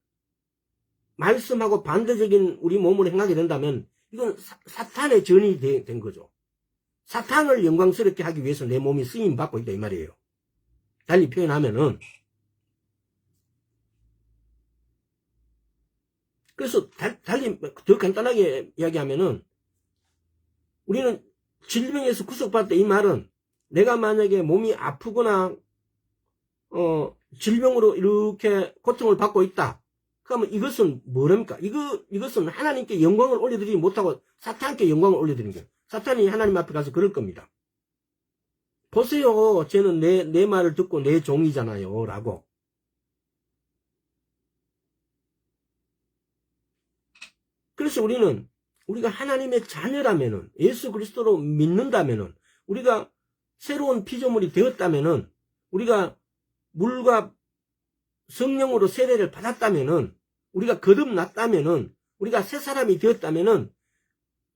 말씀하고 반대적인 우리 몸으로 행하게 된다면, 이건 사탄의 전이 된 거죠. 사탄을 영광스럽게 하기 위해서 내 몸이 쓰임받고 있다 이 말이에요. 달리 표현하면은, 그래서 달리 더 간단하게 이야기하면은 우리는 질병에서 구속받았다 이 말은 내가 만약에 몸이 아프거나 질병으로 이렇게 고통을 받고 있다. 그러면 이것은 뭐랍니까? 이것은 하나님께 영광을 올려드리지 못하고 사탄께 영광을 올려드리는 거예요. 사탄이 하나님 앞에 가서 그럴 겁니다. 보세요. 쟤는 내 말을 듣고 내 종이잖아요. 라고. 그래서 우리가 하나님의 자녀라면은, 예수 그리스도로 믿는다면은, 우리가 새로운 피조물이 되었다면은, 우리가 물과 성령으로 세례를 받았다면은, 우리가 거듭났다면은, 우리가 새 사람이 되었다면은,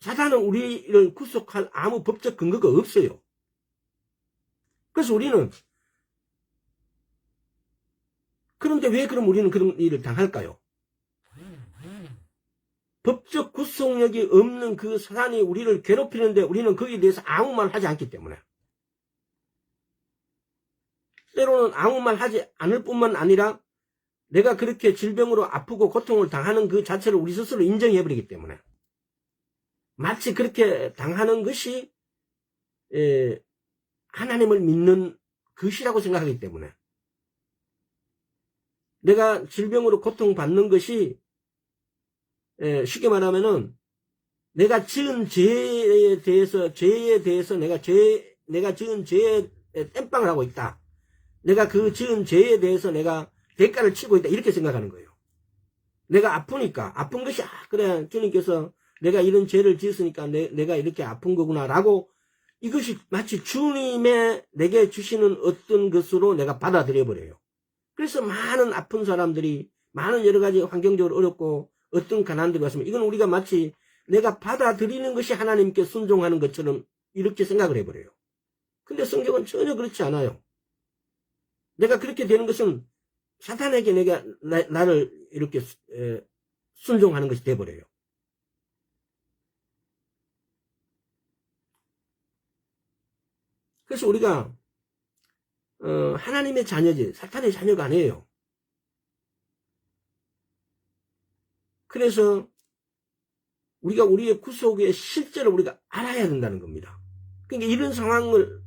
사탄은 우리를 구속할 아무 법적 근거가 없어요. 그래서 우리는, 그런데 왜 그럼 우리는 그런 일을 당할까요? 법적 구속력이 없는 그 사단이 우리를 괴롭히는데 우리는 거기에 대해서 아무 말 하지 않기 때문에. 때로는 아무 말 하지 않을 뿐만 아니라 내가 그렇게 질병으로 아프고 고통을 당하는 그 자체를 우리 스스로 인정해버리기 때문에. 마치 그렇게 당하는 것이 하나님을 믿는 것이라고 생각하기 때문에. 내가 질병으로 고통받는 것이 쉽게 말하면은 내가 지은 죄에 대해서 내가 지은 죄에 땜빵을 하고 있다. 내가 그 지은 죄에 대해서 내가 대가를 치고 있다. 이렇게 생각하는 거예요. 내가 아프니까 아픈 것이 그래 주님께서 내가 이런 죄를 지었으니까 내가 이렇게 아픈 거구나 라고 이것이 마치 주님의 내게 주시는 어떤 것으로 내가 받아들여 버려요. 그래서 많은 아픈 사람들이 많은 여러 가지 환경적으로 어렵고 어떤 가난들이 왔으면 이건 우리가 마치 내가 받아들이는 것이 하나님께 순종하는 것처럼 이렇게 생각을 해버려요. 근데 성경은 전혀 그렇지 않아요. 내가 그렇게 되는 것은 사탄에게 내가 나를 이렇게 순종하는 것이 돼버려요. 그래서 우리가 하나님의 자녀지 사탄의 자녀가 아니에요. 그래서 우리가 우리의 구속의 실제를 우리가 알아야 된다는 겁니다. 그러니까 이런 상황을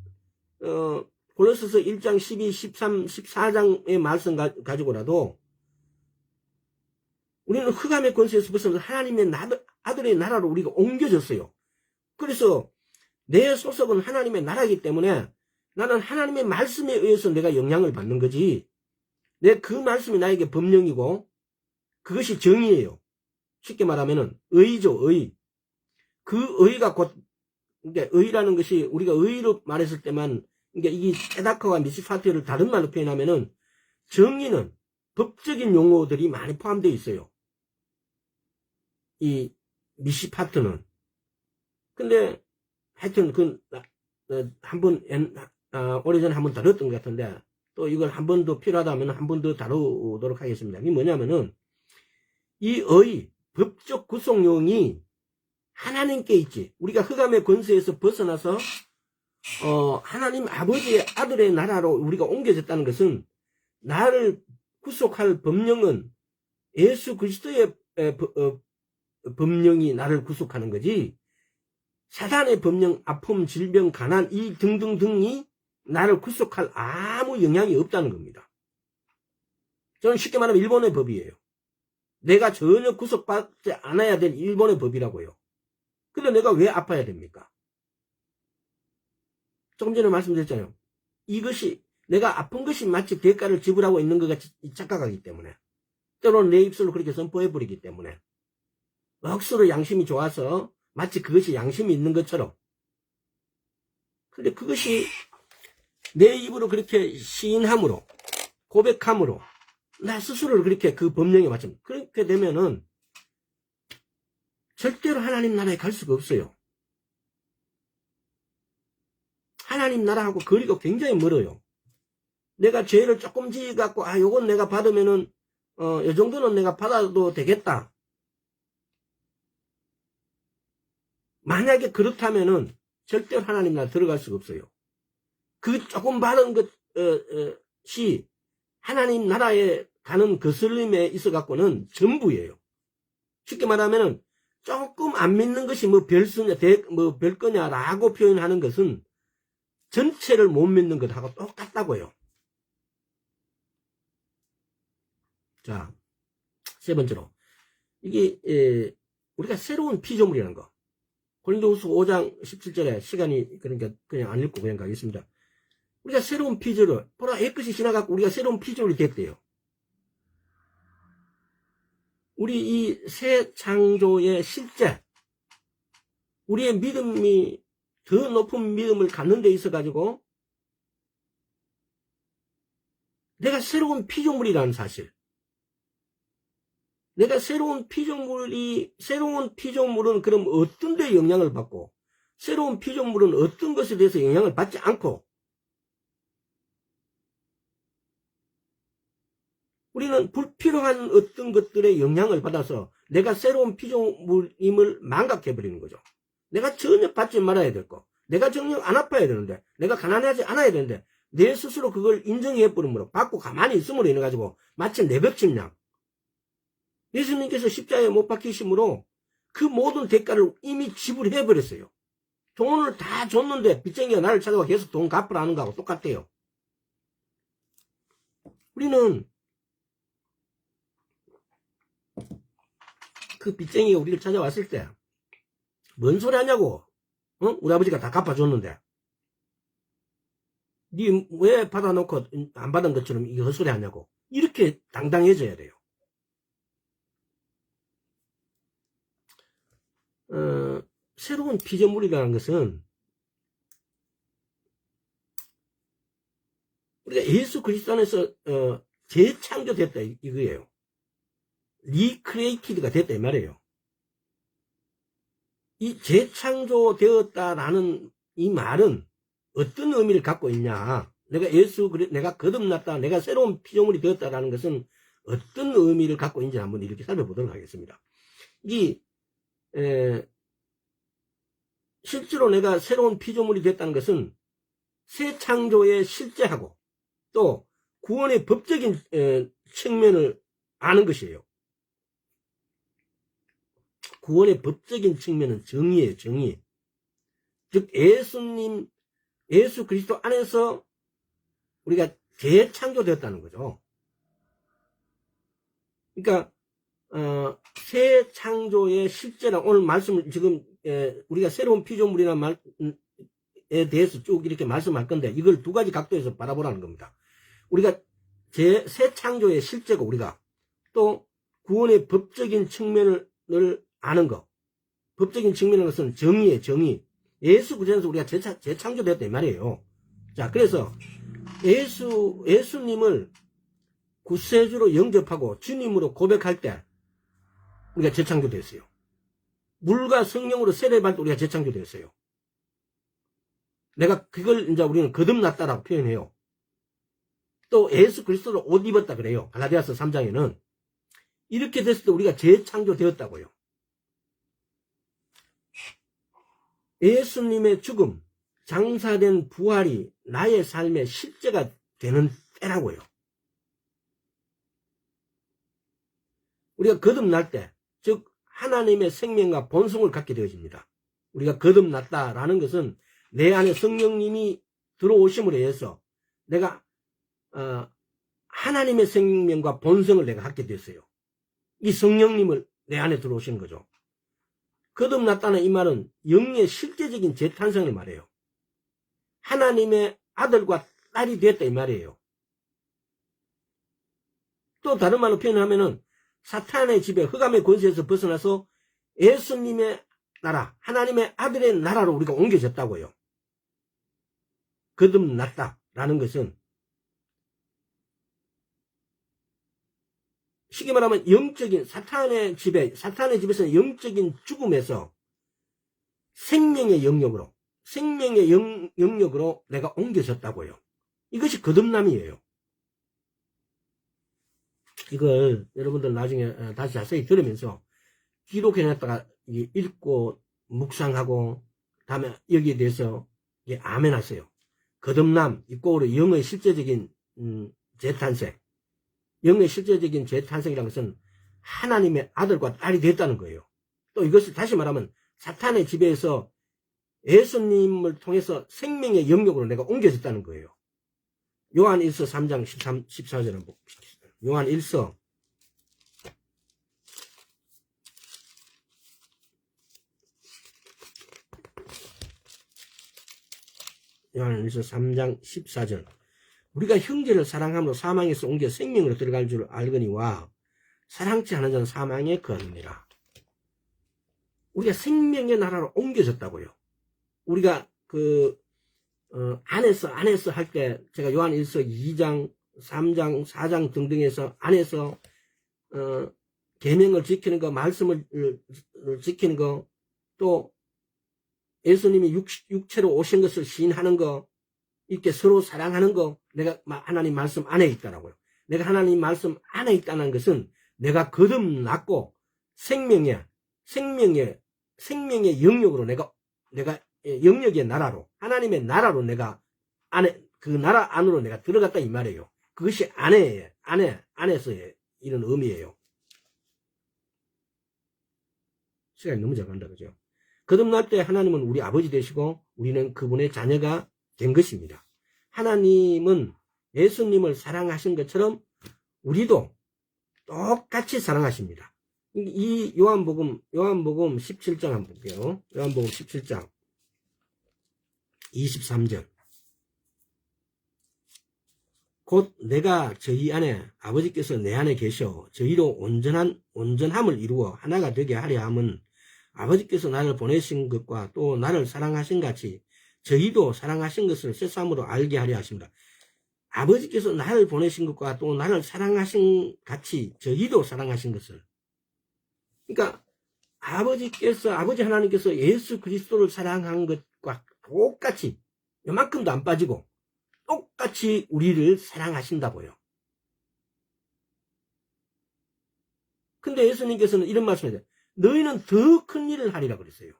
골로새서 1장 12, 13, 14장의 말씀 가지고라도 우리는 흑암의 권세에서 벗어나서 하나님의 아들의 나라로 우리가 옮겨졌어요. 그래서 내 소속은 하나님의 나라이기 때문에 나는 하나님의 말씀에 의해서 내가 영향을 받는 거지. 내 그 말씀이 나에게 법령이고 그것이 정의예요. 쉽게 말하면은 의죠, 의. 그 의가 곧 그러니까 의라는 것이 우리가 의로 말했을 때만 그러니까 이 테다카와 미시파트를 다른 말로 표현하면은 정의는 법적인 용어들이 많이 포함되어 있어요. 이 미시파트는. 근데 하여튼 한번 오래전에 한번 다뤘던 것 같은데 또 이걸 한 번 더 필요하다면 한 번 더 다루도록 하겠습니다. 이게 뭐냐면은 이 법적 구속용이 하나님께 있지. 우리가 흑암의 권세에서 벗어나서 하나님 아버지의 아들의 나라로 우리가 옮겨졌다는 것은 나를 구속할 법령은 예수 그리스도의 법령이 나를 구속하는 거지 사단의 법령, 아픔, 질병, 가난 이 등등등이 나를 구속할 아무 영향이 없다는 겁니다. 저는 쉽게 말하면 일본의 법이에요. 내가 전혀 구속받지 않아야 될 일본의 법이라고요. 근데 내가 왜 아파야 됩니까? 조금 전에 말씀드렸잖아요. 이것이 내가 아픈 것이 마치 대가를 지불하고 있는 것 같이 착각하기 때문에 때로는 내 입술로 그렇게 선포해버리기 때문에 억수로 양심이 좋아서 마치 그것이 양심이 있는 것처럼 근데 그것이 내 입으로 그렇게 시인함으로 고백함으로 나 스스로를 그렇게 그 법령에 맞춰 그렇게 되면은 절대로 하나님 나라에 갈 수가 없어요. 하나님 나라하고 거리가 굉장히 멀어요. 내가 죄를 조금 지어갖고 요건 내가 받으면은 요 정도는 내가 받아도 되겠다. 만약에 그렇다면은 절대로 하나님 나라 들어갈 수가 없어요. 그 조금 받은 것이 하나님 나라에 가는 거슬림에 있어갖고는 전부예요. 쉽게 말하면은 조금 안 믿는 것이 뭐 별수냐, 뭐 별거냐라고 표현하는 것은 전체를 못 믿는 것하고 똑같다고요. 자, 세 번째로. 이게, 우리가 새로운 피조물이라는 거. 고린도후서 5장 17절에 시간이 그러니까 그냥 안 읽고 그냥 가겠습니다. 우리가 새로운 피조물, 보라 옛것이 지나가고 우리가 새로운 피조물이 됐대요. 우리 이 새 창조의 실제, 우리의 믿음이 더 높은 믿음을 갖는 데 있어 가지고 내가 새로운 피조물이라는 사실. 내가 새로운 피조물은 그럼 어떤 데 영향을 받고 새로운 피조물은 어떤 것에 대해서 영향을 받지 않고 우리는 불필요한 어떤 것들에 영향을 받아서 내가 새로운 피조물임을 망각해버리는 거죠. 내가 전혀 받지 말아야 될 거. 내가 전혀 안 아파야 되는데 내가 가난하지 않아야 되는데 내 스스로 그걸 인정해버림으로 받고 가만히 있음으로 인해 가지고 마치 내벽침양 예수님께서 십자가에 못 박히심으로 그 모든 대가를 이미 지불해버렸어요. 돈을 다 줬는데 빚쟁이가 나를 찾아와 계속 돈 갚으라 하는 거하고 똑같대요. 우리는 그 빚쟁이가 우리를 찾아왔을 때 뭔 소리 하냐고. 우리 아버지가 다 갚아줬는데 니 왜 받아놓고 안 받은 것처럼 이게 헛소리 하냐고. 이렇게 당당해져야 돼요. 새로운 피조물이라는 것은 우리가 예수 그리스도 안에서 재창조됐다 이거예요. 리크리에이티드가 됐다 이 말이에요. 이 재창조되었다라는 이 말은 어떤 의미를 갖고 있냐? 내가 거듭났다, 내가 새로운 피조물이 되었다라는 것은 어떤 의미를 갖고 있는지 한번 이렇게 살펴보도록 하겠습니다. 실제로 내가 새로운 피조물이 됐다는 것은 새 창조의 실제하고 또 구원의 법적인 측면을 아는 것이에요. 구원의 법적인 측면은 정의예요, 정의. 즉, 예수 그리스도 안에서 우리가 재창조되었다는 거죠. 그러니까, 새 창조의 실제랑 오늘 말씀을 지금, 우리가 새로운 피조물이나 에 대해서 쭉 이렇게 말씀할 건데, 이걸 두 가지 각도에서 바라보라는 겁니다. 우리가 새 창조의 실제고, 우리가 또 구원의 법적인 측면을 아는 거. 법적인 측면인 것은 정의예요, 정의. 예수 그리스도에서 우리가 재창조되었다 이 말이에요. 자, 그래서 예수님을 구세주로 영접하고 주님으로 고백할 때 우리가 재창조되었어요. 물과 성령으로 세례받을 때 우리가 재창조되었어요. 내가 그걸 이제 우리는 거듭났다라고 표현해요. 또 예수 그리스도를 옷 입었다 그래요. 갈라디아서 3장에는. 이렇게 됐을 때 우리가 재창조되었다고요. 예수님의 죽음, 장사된 부활이 나의 삶의 실제가 되는 때라고요. 우리가 거듭날 때, 즉 하나님의 생명과 본성을 갖게 되어집니다. 우리가 거듭났다라는 것은 내 안에 성령님이 들어오심으로 해서 내가 하나님의 생명과 본성을 내가 갖게 됐어요. 이 성령님을 내 안에 들어오신 거죠. 거듭났다는 이 말은 영의 실제적인 재탄생을 말해요. 하나님의 아들과 딸이 됐다 이 말이에요. 또 다른 말로 표현하면은 사탄의 지배, 흑암의 권세에서 벗어나서 예수님의 나라, 하나님의 아들의 나라로 우리가 옮겨졌다고요. 거듭났다라는 것은 쉽게 말하면 영적인 사탄의 집에서는 영적인 죽음에서 생명의 영역으로 내가 옮겨졌다고요. 이것이 거듭남이에요. 이걸 여러분들 나중에 다시 자세히 들으면서 기록해놨다가 읽고 묵상하고 다음에 여기에 대해서 아멘 하세요. 거듭남, 이꼬로 영의 실제적인 재탄생. 영의 실제적인 재탄생이라는 것은 하나님의 아들과 딸이 됐다는 거예요. 또 이것을 다시 말하면 사탄의 지배에서 예수님을 통해서 생명의 영역으로 내가 옮겨졌다는 거예요. 요한1서 3장 14절을 한번 보겠습니다. 요한1서 3장 14절. 우리가 형제를 사랑함으로 사망에서 옮겨 생명으로 들어갈 줄 알거니와 사랑치 않은 자는 사망에 거하느니라. 우리가 생명의 나라로 옮겨졌다고요. 우리가 안에서 할 때 제가 요한1서 2장, 3장, 4장 등등에서 안에서 계명을 지키는 거, 말씀을 지키는 거, 또 예수님이 육체로 오신 것을 시인하는 거, 이렇게 서로 사랑하는 거, 내가 하나님 말씀 안에 있다라고요. 내가 하나님 말씀 안에 있다는 것은 내가 거듭났고 생명의 영역으로 내가 영역의 나라로, 하나님의 나라로 내가 그 나라 안으로 내가 들어갔다 이 말이에요. 그것이 안에서의 이런 의미예요. 시간이 너무 잘 간다, 그죠? 거듭날 때 하나님은 우리 아버지 되시고 우리는 그분의 자녀가 된 것입니다. 하나님은 예수님을 사랑하신 것처럼 우리도 똑같이 사랑하십니다. 이 요한복음 17장 한번 볼게요. 요한복음 17장 23절. 곧 내가 저희 안에 아버지께서 내 안에 계셔 저희로 온전함을 이루어 하나가 되게 하려 함은 아버지께서 나를 보내신 것과 또 나를 사랑하신 같이 저희도 사랑하신 것을 새삼으로 알게 하려 하십니다. 아버지께서 나를 보내신 것과 또 나를 사랑하신 같이 저희도 사랑하신 것을 그러니까 아버지 하나님께서 예수 그리스도를 사랑한 것과 똑같이 요만큼도 안 빠지고 똑같이 우리를 사랑하신다고요. 근데 예수님께서는 이런 말씀을 해요. 너희는 더 큰 일을 하리라 그랬어요.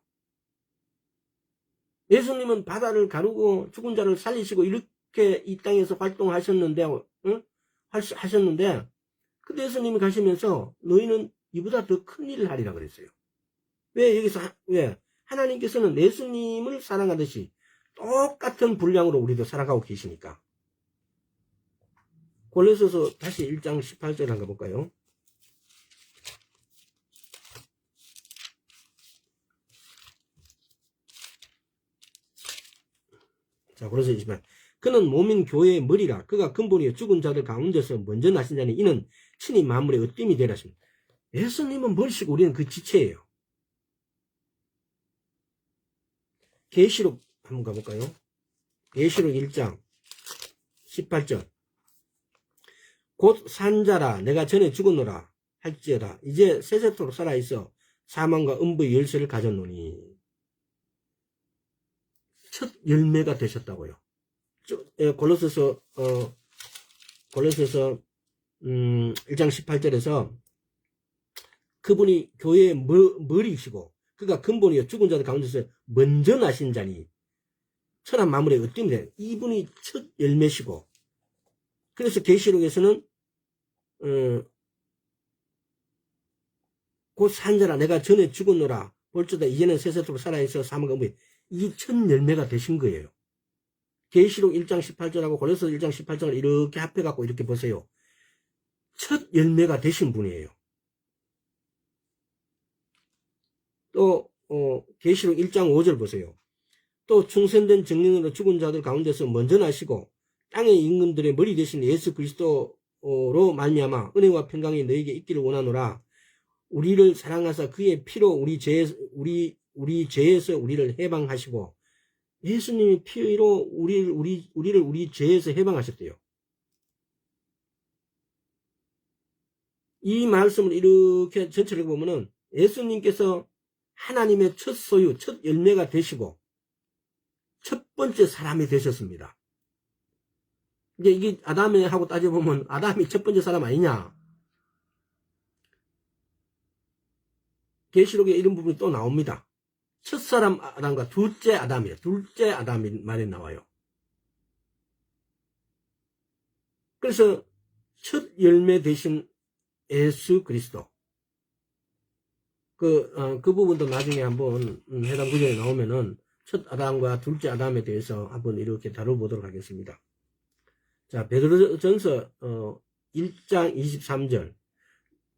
예수님은 바다를 가르고 죽은 자를 살리시고 이렇게 이 땅에서 활동하셨는데, 응? 하셨는데, 근데 예수님이 가시면서 너희는 이보다 더 큰 일을 하리라 그랬어요. 왜 여기서, 왜? 하나님께서는 예수님을 사랑하듯이 똑같은 분량으로 우리도 살아가고 계시니까. 골로새서 다시 1장 18절 한번 볼까요? 자, 골로새 28. 그는 몸인 교회의 머리라. 그가 근본이요 죽은 자들 가운데서 먼저 나신 자니 이는 친히 만물의 으뜸이 되라 하십니다. 예수님은 머리시고 우리는 그 지체예요. 계시록 한번 가볼까요? 계시록 1장 18절. 곧 산자라 내가 전에 죽었노라 할지어다 이제 세세토록 살아있어 사망과 음부의 열쇠를 가졌노니. 첫 열매가 되셨다고요. 골로새서 1장 18절에서 그분이 교회의 머리이시고 그가 근본이요 죽은 자들 가운데서 먼저 나신 자니 천한 만물의 으뜸이래. 이분이 첫 열매시고, 그래서 계시록에서는 곧 산자라 내가 전에 죽었노라 볼지어다 이제는 세세토록 살아있어 사망과 음부의 이 첫 열매가 되신 거예요. 계시록 1장 18절하고 골로새 1장 18절을 이렇게 합해갖고 이렇게 보세요. 첫 열매가 되신 분이에요. 또 계시록 1장 5절 보세요. 또 충성된 정령으로 죽은 자들 가운데서 먼저 나시고 땅의 임금들의 머리 되신 예수 그리스도로 말미암아 은혜와 평강이 너에게 있기를 원하노라. 우리를 사랑하사 그의 피로 우리 죄에서 우리를 해방하시고, 예수님이 피로 우리 죄에서 해방하셨대요. 이 말씀을 이렇게 전체를 보면은 예수님께서 하나님의 첫 소유, 첫 열매가 되시고 첫 번째 사람이 되셨습니다. 이제 이게 아담하고 따져보면 아담이 첫 번째 사람 아니냐? 계시록에 이런 부분이 또 나옵니다. 첫 사람 아담과 둘째 아담이에요. 둘째 아담이 말에 나와요. 그래서 첫 열매 되신 예수 그리스도. 그 부분도 나중에 한번 해당 구절에 나오면은 첫 아담과 둘째 아담에 대해서 한번 이렇게 다뤄보도록 하겠습니다. 자, 베드로전서 1장 23절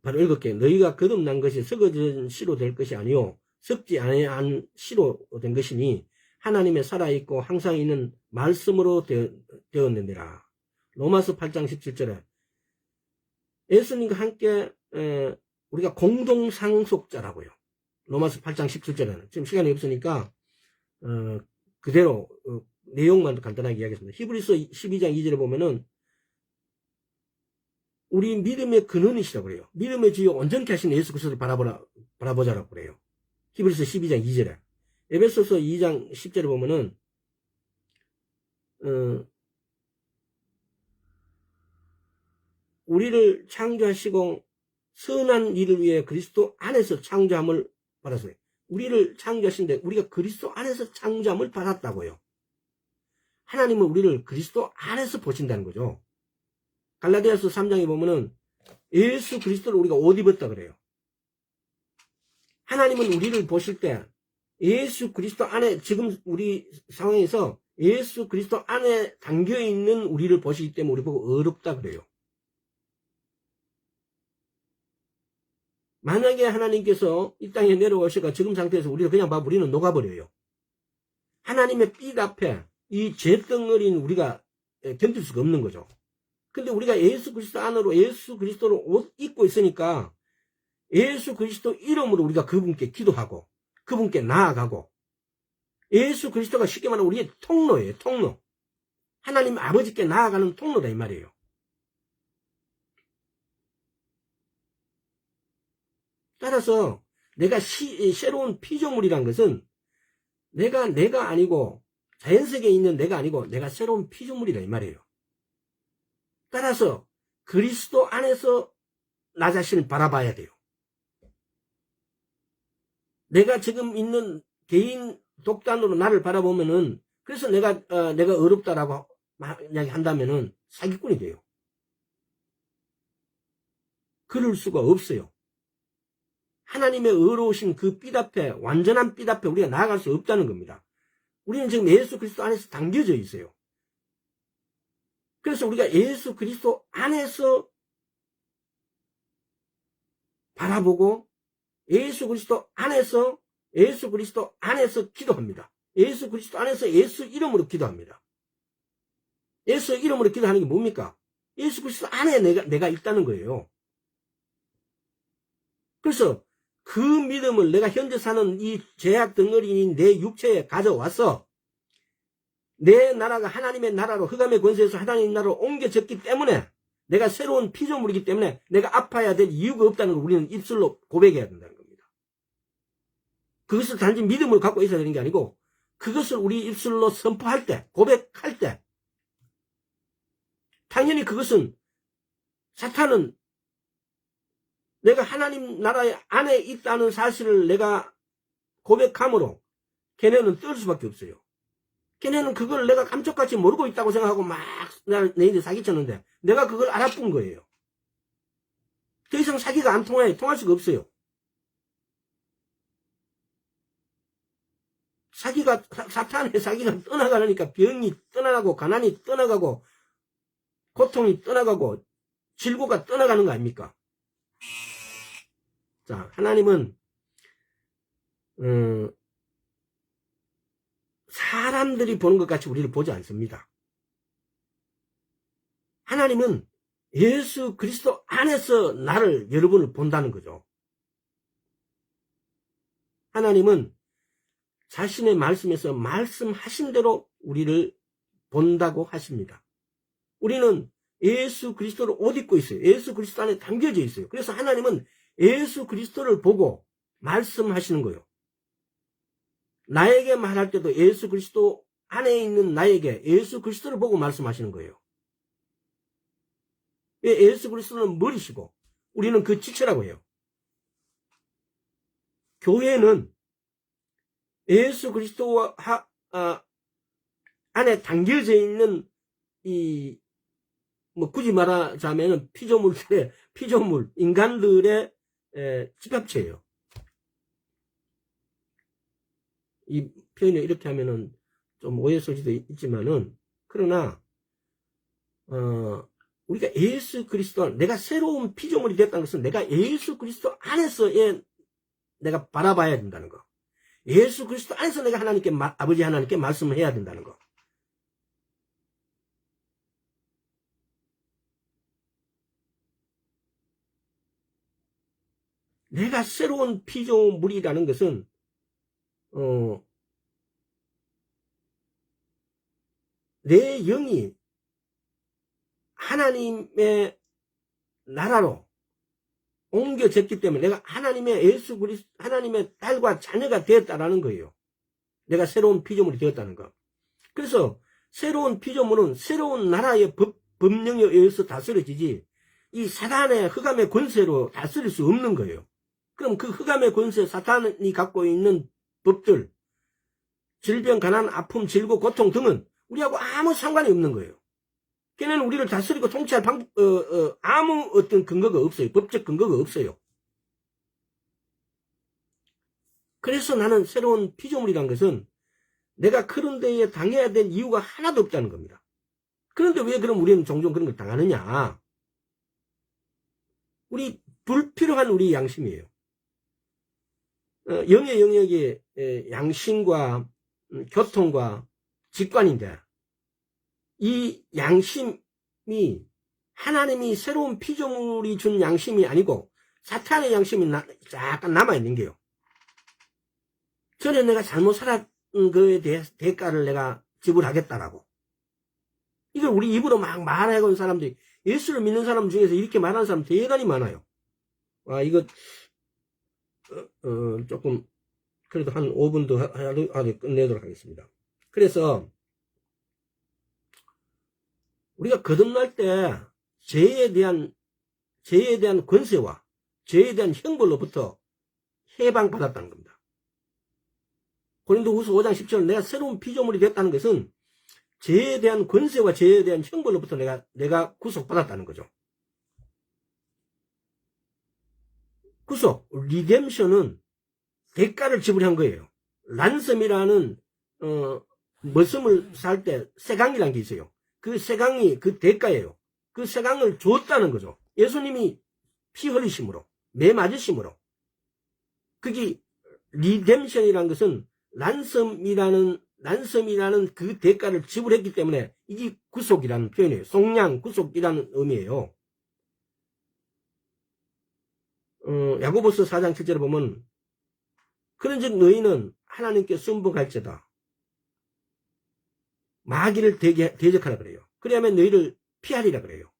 바로 읽을게요. 너희가 거듭난 것이 썩어진 씨로 될 것이 아니요 썩지 아니한 씨로 된 것이니 하나님의 살아있고 항상 있는 말씀으로 되었느니라. 로마서 8장 17절에 예수님과 함께 우리가 공동상속자라고요. 로마서 8장 17절에는 지금 시간이 없으니까 그대로 내용만 간단하게 이야기했습니다. 히브리서 12장 2절에 보면은 우리 믿음의 근원이시라고 그래요. 믿음의 주요 온전케 하신 예수 그리스도를 바라보자라고 그래요. 히브리서 12장 2절에. 에베소서 2장 10절에 보면은 우리를 창조하시고 선한 일을 위해 그리스도 안에서 창조함을 받았어요. 우리를 창조하신데 우리가 그리스도 안에서 창조함을 받았다고요. 하나님은 우리를 그리스도 안에서 보신다는 거죠. 갈라디아서 3장에 보면은 예수 그리스도를 우리가 옷 입었다 그래요. 하나님은 우리를 보실 때 예수 그리스도 안에, 지금 우리 상황에서 예수 그리스도 안에 담겨있는 우리를 보시기 때문에 우리 보고 어렵다 그래요. 만약에 하나님께서 이 땅에 내려오시가 지금 상태에서 우리를 그냥 봐 우리는 녹아버려요. 하나님의 빛 앞에 이 죄덩어리인 우리가 견딜 수가 없는 거죠. 근데 우리가 예수 그리스도 안으로 예수 그리스도를 옷 입고 있으니까 예수 그리스도 이름으로 우리가 그분께 기도하고 그분께 나아가고, 예수 그리스도가 쉽게 말하면 우리의 통로예요. 통로. 하나님 아버지께 나아가는 통로다 이 말이에요. 따라서 내가 새로운 피조물이란 것은 내가 아니고 자연세계에 있는 내가 아니고 내가 새로운 피조물이라 이 말이에요. 따라서 그리스도 안에서 나 자신을 바라봐야 돼요. 내가 지금 있는 개인 독단으로 나를 바라보면은 그래서 내가 어렵다라고 이야기한다면은 사기꾼이 돼요. 그럴 수가 없어요. 하나님의 의로우신 그 빛 앞에, 완전한 빛 앞에 우리가 나아갈 수 없다는 겁니다. 우리는 지금 예수 그리스도 안에서 담겨져 있어요. 그래서 우리가 예수 그리스도 안에서 바라보고 예수 그리스도 안에서 기도합니다. 예수 그리스도 안에서 예수 이름으로 기도합니다. 예수 이름으로 기도하는 게 뭡니까? 예수 그리스도 안에 내가 있다는 거예요. 그래서 그 믿음을 내가 현재 사는 이 죄악 덩어리인 내 육체에 가져와서 내 나라가 하나님의 나라로 흑암의 권세에서 하나님의 나라로 옮겨졌기 때문에 내가 새로운 피조물이기 때문에 내가 아파야 될 이유가 없다는 걸 우리는 입술로 고백해야 된다는 겁니다. 그것을 단지 믿음을 갖고 있어야 되는 게 아니고 그것을 우리 입술로 선포할 때, 고백할 때 당연히 그것은 사탄은 내가 하나님 나라 안에 있다는 사실을 내가 고백함으로 걔네는 떨 수밖에 없어요. 걔네는 그걸 내가 감쪽같이 모르고 있다고 생각하고 막 내인데 사기쳤는데 내가 그걸 알아본 거예요. 더 이상 사기가 안 통해요. 통할 수가 없어요. 사탄의 사기가 떠나가니까 병이 떠나가고 가난이 떠나가고 고통이 떠나가고 질고가 떠나가는 거 아닙니까? 자, 하나님은 사람들이 보는 것 같이 우리를 보지 않습니다. 하나님은 예수 그리스도 안에서 나를 여러분을 본다는 거죠. 하나님은 자신의 말씀에서 말씀하신 대로 우리를 본다고 하십니다. 우리는 예수 그리스도를 옷 입고 있어요. 예수 그리스도 안에 담겨져 있어요. 그래서 하나님은 예수 그리스도를 보고 말씀하시는 거예요. 나에게 말할 때도 예수 그리스도 안에 있는 나에게 예수 그리스도를 보고 말씀하시는 거예요. 예수 그리스도는 머리시고 우리는 그 지체라고 해요. 교회는 예수 그리스도 안에 담겨져 있는 굳이 말하자면 피조물, 인간들의 집합체예요. 이 표현을 이렇게 하면은 좀 오해 소지도 있지만은, 그러나, 우리가 예수 그리스도, 내가 새로운 피조물이 됐다는 것은 내가 예수 그리스도 안에서의 내가 바라봐야 된다는 거. 예수 그리스도 안에서 내가 아버지 하나님께 말씀을 해야 된다는 거. 내가 새로운 피조물이라는 것은 내 영이 하나님의 나라로 옮겨졌기 때문에 내가 하나님의 예수 그리스도 하나님의 딸과 자녀가 되었다라는 거예요. 내가 새로운 피조물이 되었다는 거. 그래서 새로운 피조물은 새로운 나라의 법령에 의해서 다스려지지 이 사단의 흑암의 권세로 다스릴 수 없는 거예요. 그럼 그 흑암의 권세, 사탄이 갖고 있는 법들, 질병, 가난, 아픔, 질고, 고통 등은 우리하고 아무 상관이 없는 거예요. 걔네는 우리를 다스리고 통치할 아무 어떤 근거가 없어요. 법적 근거가 없어요. 그래서 나는 새로운 피조물이란 것은 내가 그런 데에 당해야 될 이유가 하나도 없다는 겁니다. 그런데 왜 그럼 우리는 종종 그런 걸 당하느냐? 불필요한 우리 양심이에요. 영의 영역이 양심과 교통과 직관인데 이 양심이 하나님이 새로운 피조물이 준 양심이 아니고 사탄의 양심이 약간 남아있는 게요. 전에 내가 잘못 살았던 거에 대해 대가를 내가 지불하겠다라고. 이걸 우리 입으로 막 말하고 있는 사람들이, 예수를 믿는 사람 중에서 이렇게 말하는 사람 대단히 많아요. 이거 조금 그래도 한 5분 더 하고 끝내도록 하겠습니다. 그래서 우리가 거듭날 때 죄에 대한 권세와 죄에 대한 형벌로부터 해방받았다는 겁니다. 고린도후서 5장 10절 내가 새로운 피조물이 됐다는 것은 죄에 대한 권세와 죄에 대한 형벌로부터 내가 구속받았다는 거죠. 구속, 리뎀션은 대가를 지불한 거예요. 란섬이라는 머슴을 살 때 세강이라는 게 있어요. 그 세강이 그 대가예요. 그 세강을 줬다는 거죠. 예수님이 피 흘리심으로, 매 맞으심으로. 그게 리뎀션이라는 것은 란섬이라는 그 대가를 지불했기 때문에 이게 구속이라는 표현이에요. 속량, 구속이라는 의미예요. 야고보서 4장 7절에 보면 그런즉 너희는 하나님께 순복할지다. 마귀를 대적하라 그래요. 그래야만 너희를 피하리라 그래요.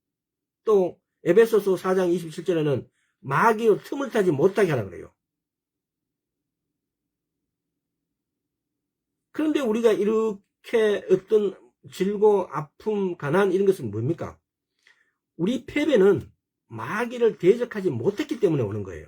또 에베소서 4장 27절에는 마귀로 틈을 타지 못하게 하라 그래요. 그런데 우리가 이렇게 어떤 질고 아픔, 가난 이런 것은 뭡니까? 우리 패배는 마귀를 대적하지 못했기 때문에 오는 거예요.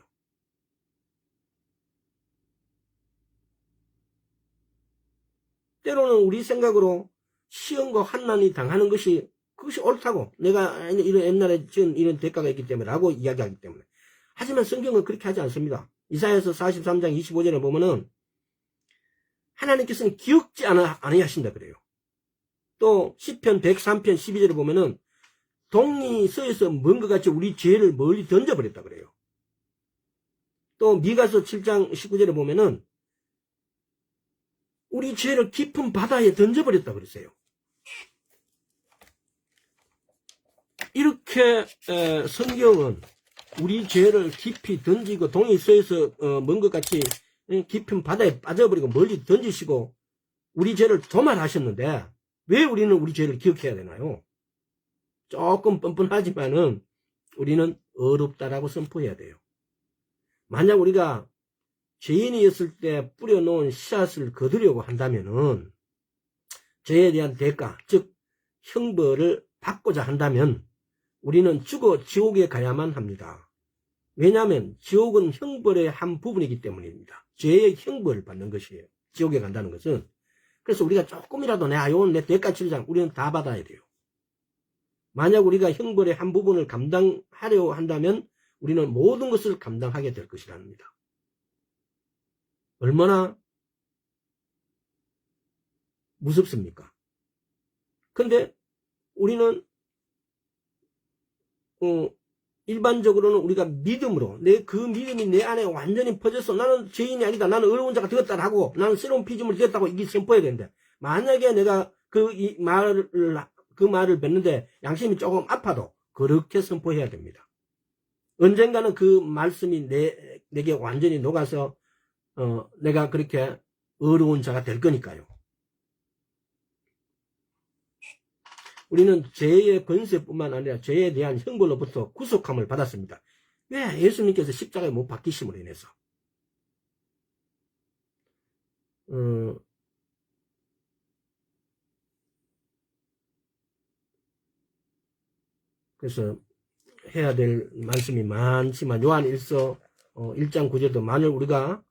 때로는 우리 생각으로 시험과 환난이 당하는 것이 그것이 옳다고 내가 이런 옛날에 지은 이런 대가가 있기 때문에 라고 이야기하기 때문에. 하지만 성경은 그렇게 하지 않습니다. 이사야서 43장 25절에 보면은 하나님께서는 기억지 않으신다 그래요. 또 시편 103편 12절에 보면은 동이 서에서 먼 것 같이 우리 죄를 멀리 던져버렸다 그래요. 또 미가서 7장 19절에 보면은 우리 죄를 깊은 바다에 던져버렸다 그랬어요. 이렇게 성경은 우리 죄를 깊이 던지고 동이 서에서 먼 것 같이 깊은 바다에 빠져버리고 멀리 던지시고 우리 죄를 도말하셨는데 왜 우리는 우리 죄를 기억해야 되나요? 조금 뻔뻔하지만은 우리는 어렵다라고 선포해야 돼요. 만약 우리가 죄인이었을 때 뿌려놓은 씨앗을 거두려고 한다면은 죄에 대한 대가, 즉 형벌을 받고자 한다면 우리는 죽어 지옥에 가야만 합니다. 왜냐하면 지옥은 형벌의 한 부분이기 때문입니다. 죄의 형벌을 받는 것이에요. 지옥에 간다는 것은. 그래서 우리가 조금이라도 요건 내 대가 치르자. 우리는 다 받아야 돼요. 만약 우리가 형벌의 한 부분을 감당하려 한다면 우리는 모든 것을 감당하게 될 것이랍니다. 얼마나 무섭습니까? 근데 우리는 일반적으로는 우리가 믿음으로 그 믿음이 내 안에 완전히 퍼져서 나는 죄인이 아니다. 나는 의로운 자가 되었다라고 나는 새로운 피조물이 되었다고 이게 선포해야 되는데 만약에 내가 그 말을 뱉는데 양심이 조금 아파도 그렇게 선포해야 됩니다. 언젠가는 그 말씀이 내게 완전히 녹아서 내가 그렇게 의로운 자가 될 거니까요. 우리는 죄의 권세뿐만 아니라 죄에 대한 형벌로부터 구속함을 받았습니다. 왜? 예수님께서 십자가에 못 박히심으로 인해서. 그래서 해야 될 말씀이 많지만 요한 1서 1장 9절도 만일 우리가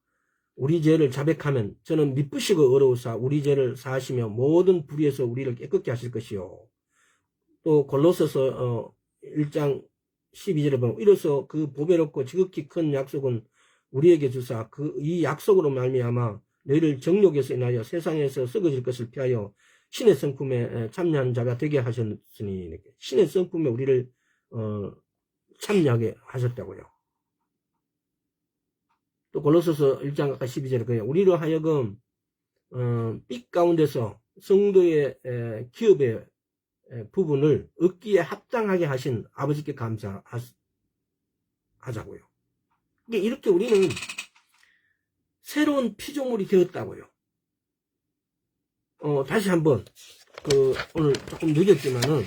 우리 죄를 자백하면 저는 미쁘시고 어려우사 우리 죄를 사하시며 모든 불의에서 우리를 깨끗게 하실 것이요. 또 골로새서 1장 12절에 보면 이로써 그 보배롭고 지극히 큰 약속은 우리에게 주사 이 약속으로 말미암아 너희를 정욕에서 인하여 세상에서 썩어질 것을 피하여 신의 성품에 참여한 자가 되게 하셨으니 신의 성품에 우리를 참여하게 하셨다고요. 또 골로새서 1장 아까 12절에 그래요. 우리로 하여금 빛 가운데서 성도의 기업의 부분을 얻기에 합당하게 하신 아버지께 감사하자고요. 이렇게 우리는 새로운 피조물이 되었다고요. 다시 한번 오늘 조금 늦었지만은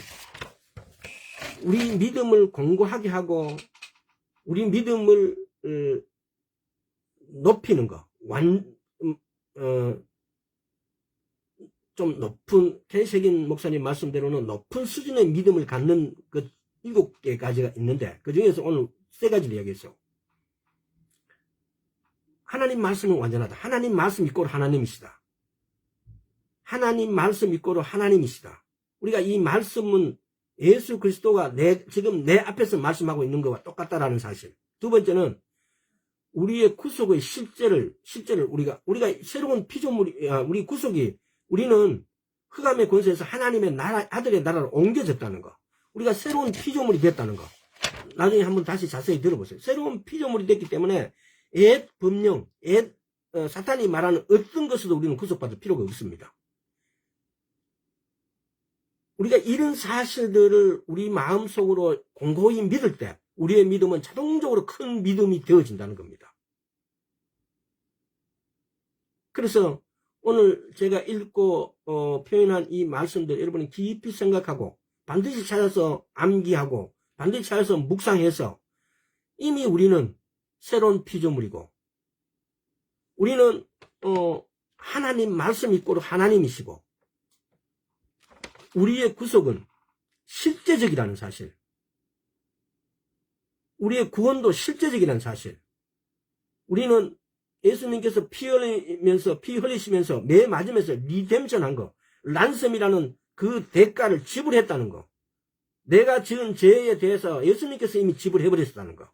우리 믿음을 공고하게 하고 우리 믿음을 높이는 거, 좀 높은, 태석인 목사님 말씀대로는 높은 수준의 믿음을 갖는 그 7개가지가 있는데, 그 중에서 오늘 3가지를 이야기했어. 하나님 말씀은 완전하다. 하나님 말씀 이꼬로 하나님이시다. 하나님 말씀 이꼬로 하나님이시다. 우리가 이 말씀은 예수 그리스도가 지금 내 앞에서 말씀하고 있는 것과 똑같다라는 사실. 두 번째는 우리의 구속의 실제를 우리가 새로운 피조물이, 우리 구속이, 우리는 흑암의 권세에서 하나님의 나라, 아들의 나라로 옮겨졌다는 거. 우리가 새로운 피조물이 됐다는 거. 나중에 한번 다시 자세히 들어보세요. 새로운 피조물이 됐기 때문에 옛 법령, 사탄이 말하는 어떤 것에도 우리는 구속받을 필요가 없습니다. 우리가 이런 사실들을 우리 마음속으로 공고히 믿을 때 우리의 믿음은 자동적으로 큰 믿음이 되어진다는 겁니다. 그래서 오늘 제가 읽고 표현한 이 말씀들 여러분이 깊이 생각하고 반드시 찾아서 암기하고 반드시 찾아서 묵상해서 이미 우리는 새로운 피조물이고 우리는 하나님 말씀 이꼬로 하나님이시고 우리의 구속은 실제적이라는 사실, 우리의 구원도 실제적이라는 사실, 우리는 예수님께서 피 흘리시면서 매 맞으면서 리뎀션한 거, 란섬이라는 그 대가를 지불했다는 거, 내가 지은 죄에 대해서 예수님께서 이미 지불해버렸다는 거.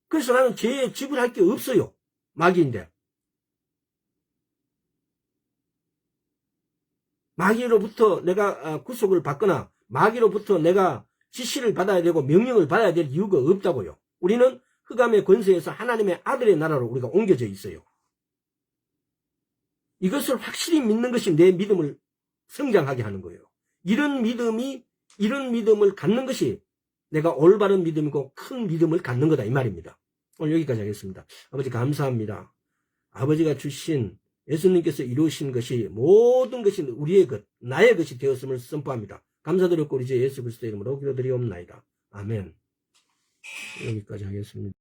그래서 나는 죄에 지불할 게 없어요. 마귀인데. 마귀로부터 내가 구속을 받거나 마귀로부터 내가 지시를 받아야 되고 명령을 받아야 될 이유가 없다고요. 우리는 흑암의 권세에서 하나님의 아들의 나라로 우리가 옮겨져 있어요. 이것을 확실히 믿는 것이 내 믿음을 성장하게 하는 거예요. 이런 믿음을 갖는 것이 내가 올바른 믿음이고 큰 믿음을 갖는 거다 이 말입니다. 오늘 여기까지 하겠습니다. 아버지 감사합니다. 아버지가 주신 예수님께서 이루신 것이 모든 것이 우리의 것, 나의 것이 되었음을 선포합니다. 감사드렸고 우리 주 예수 그리스도의 이름으로 기도드리옵나이다. 아멘. 여기까지 하겠습니다.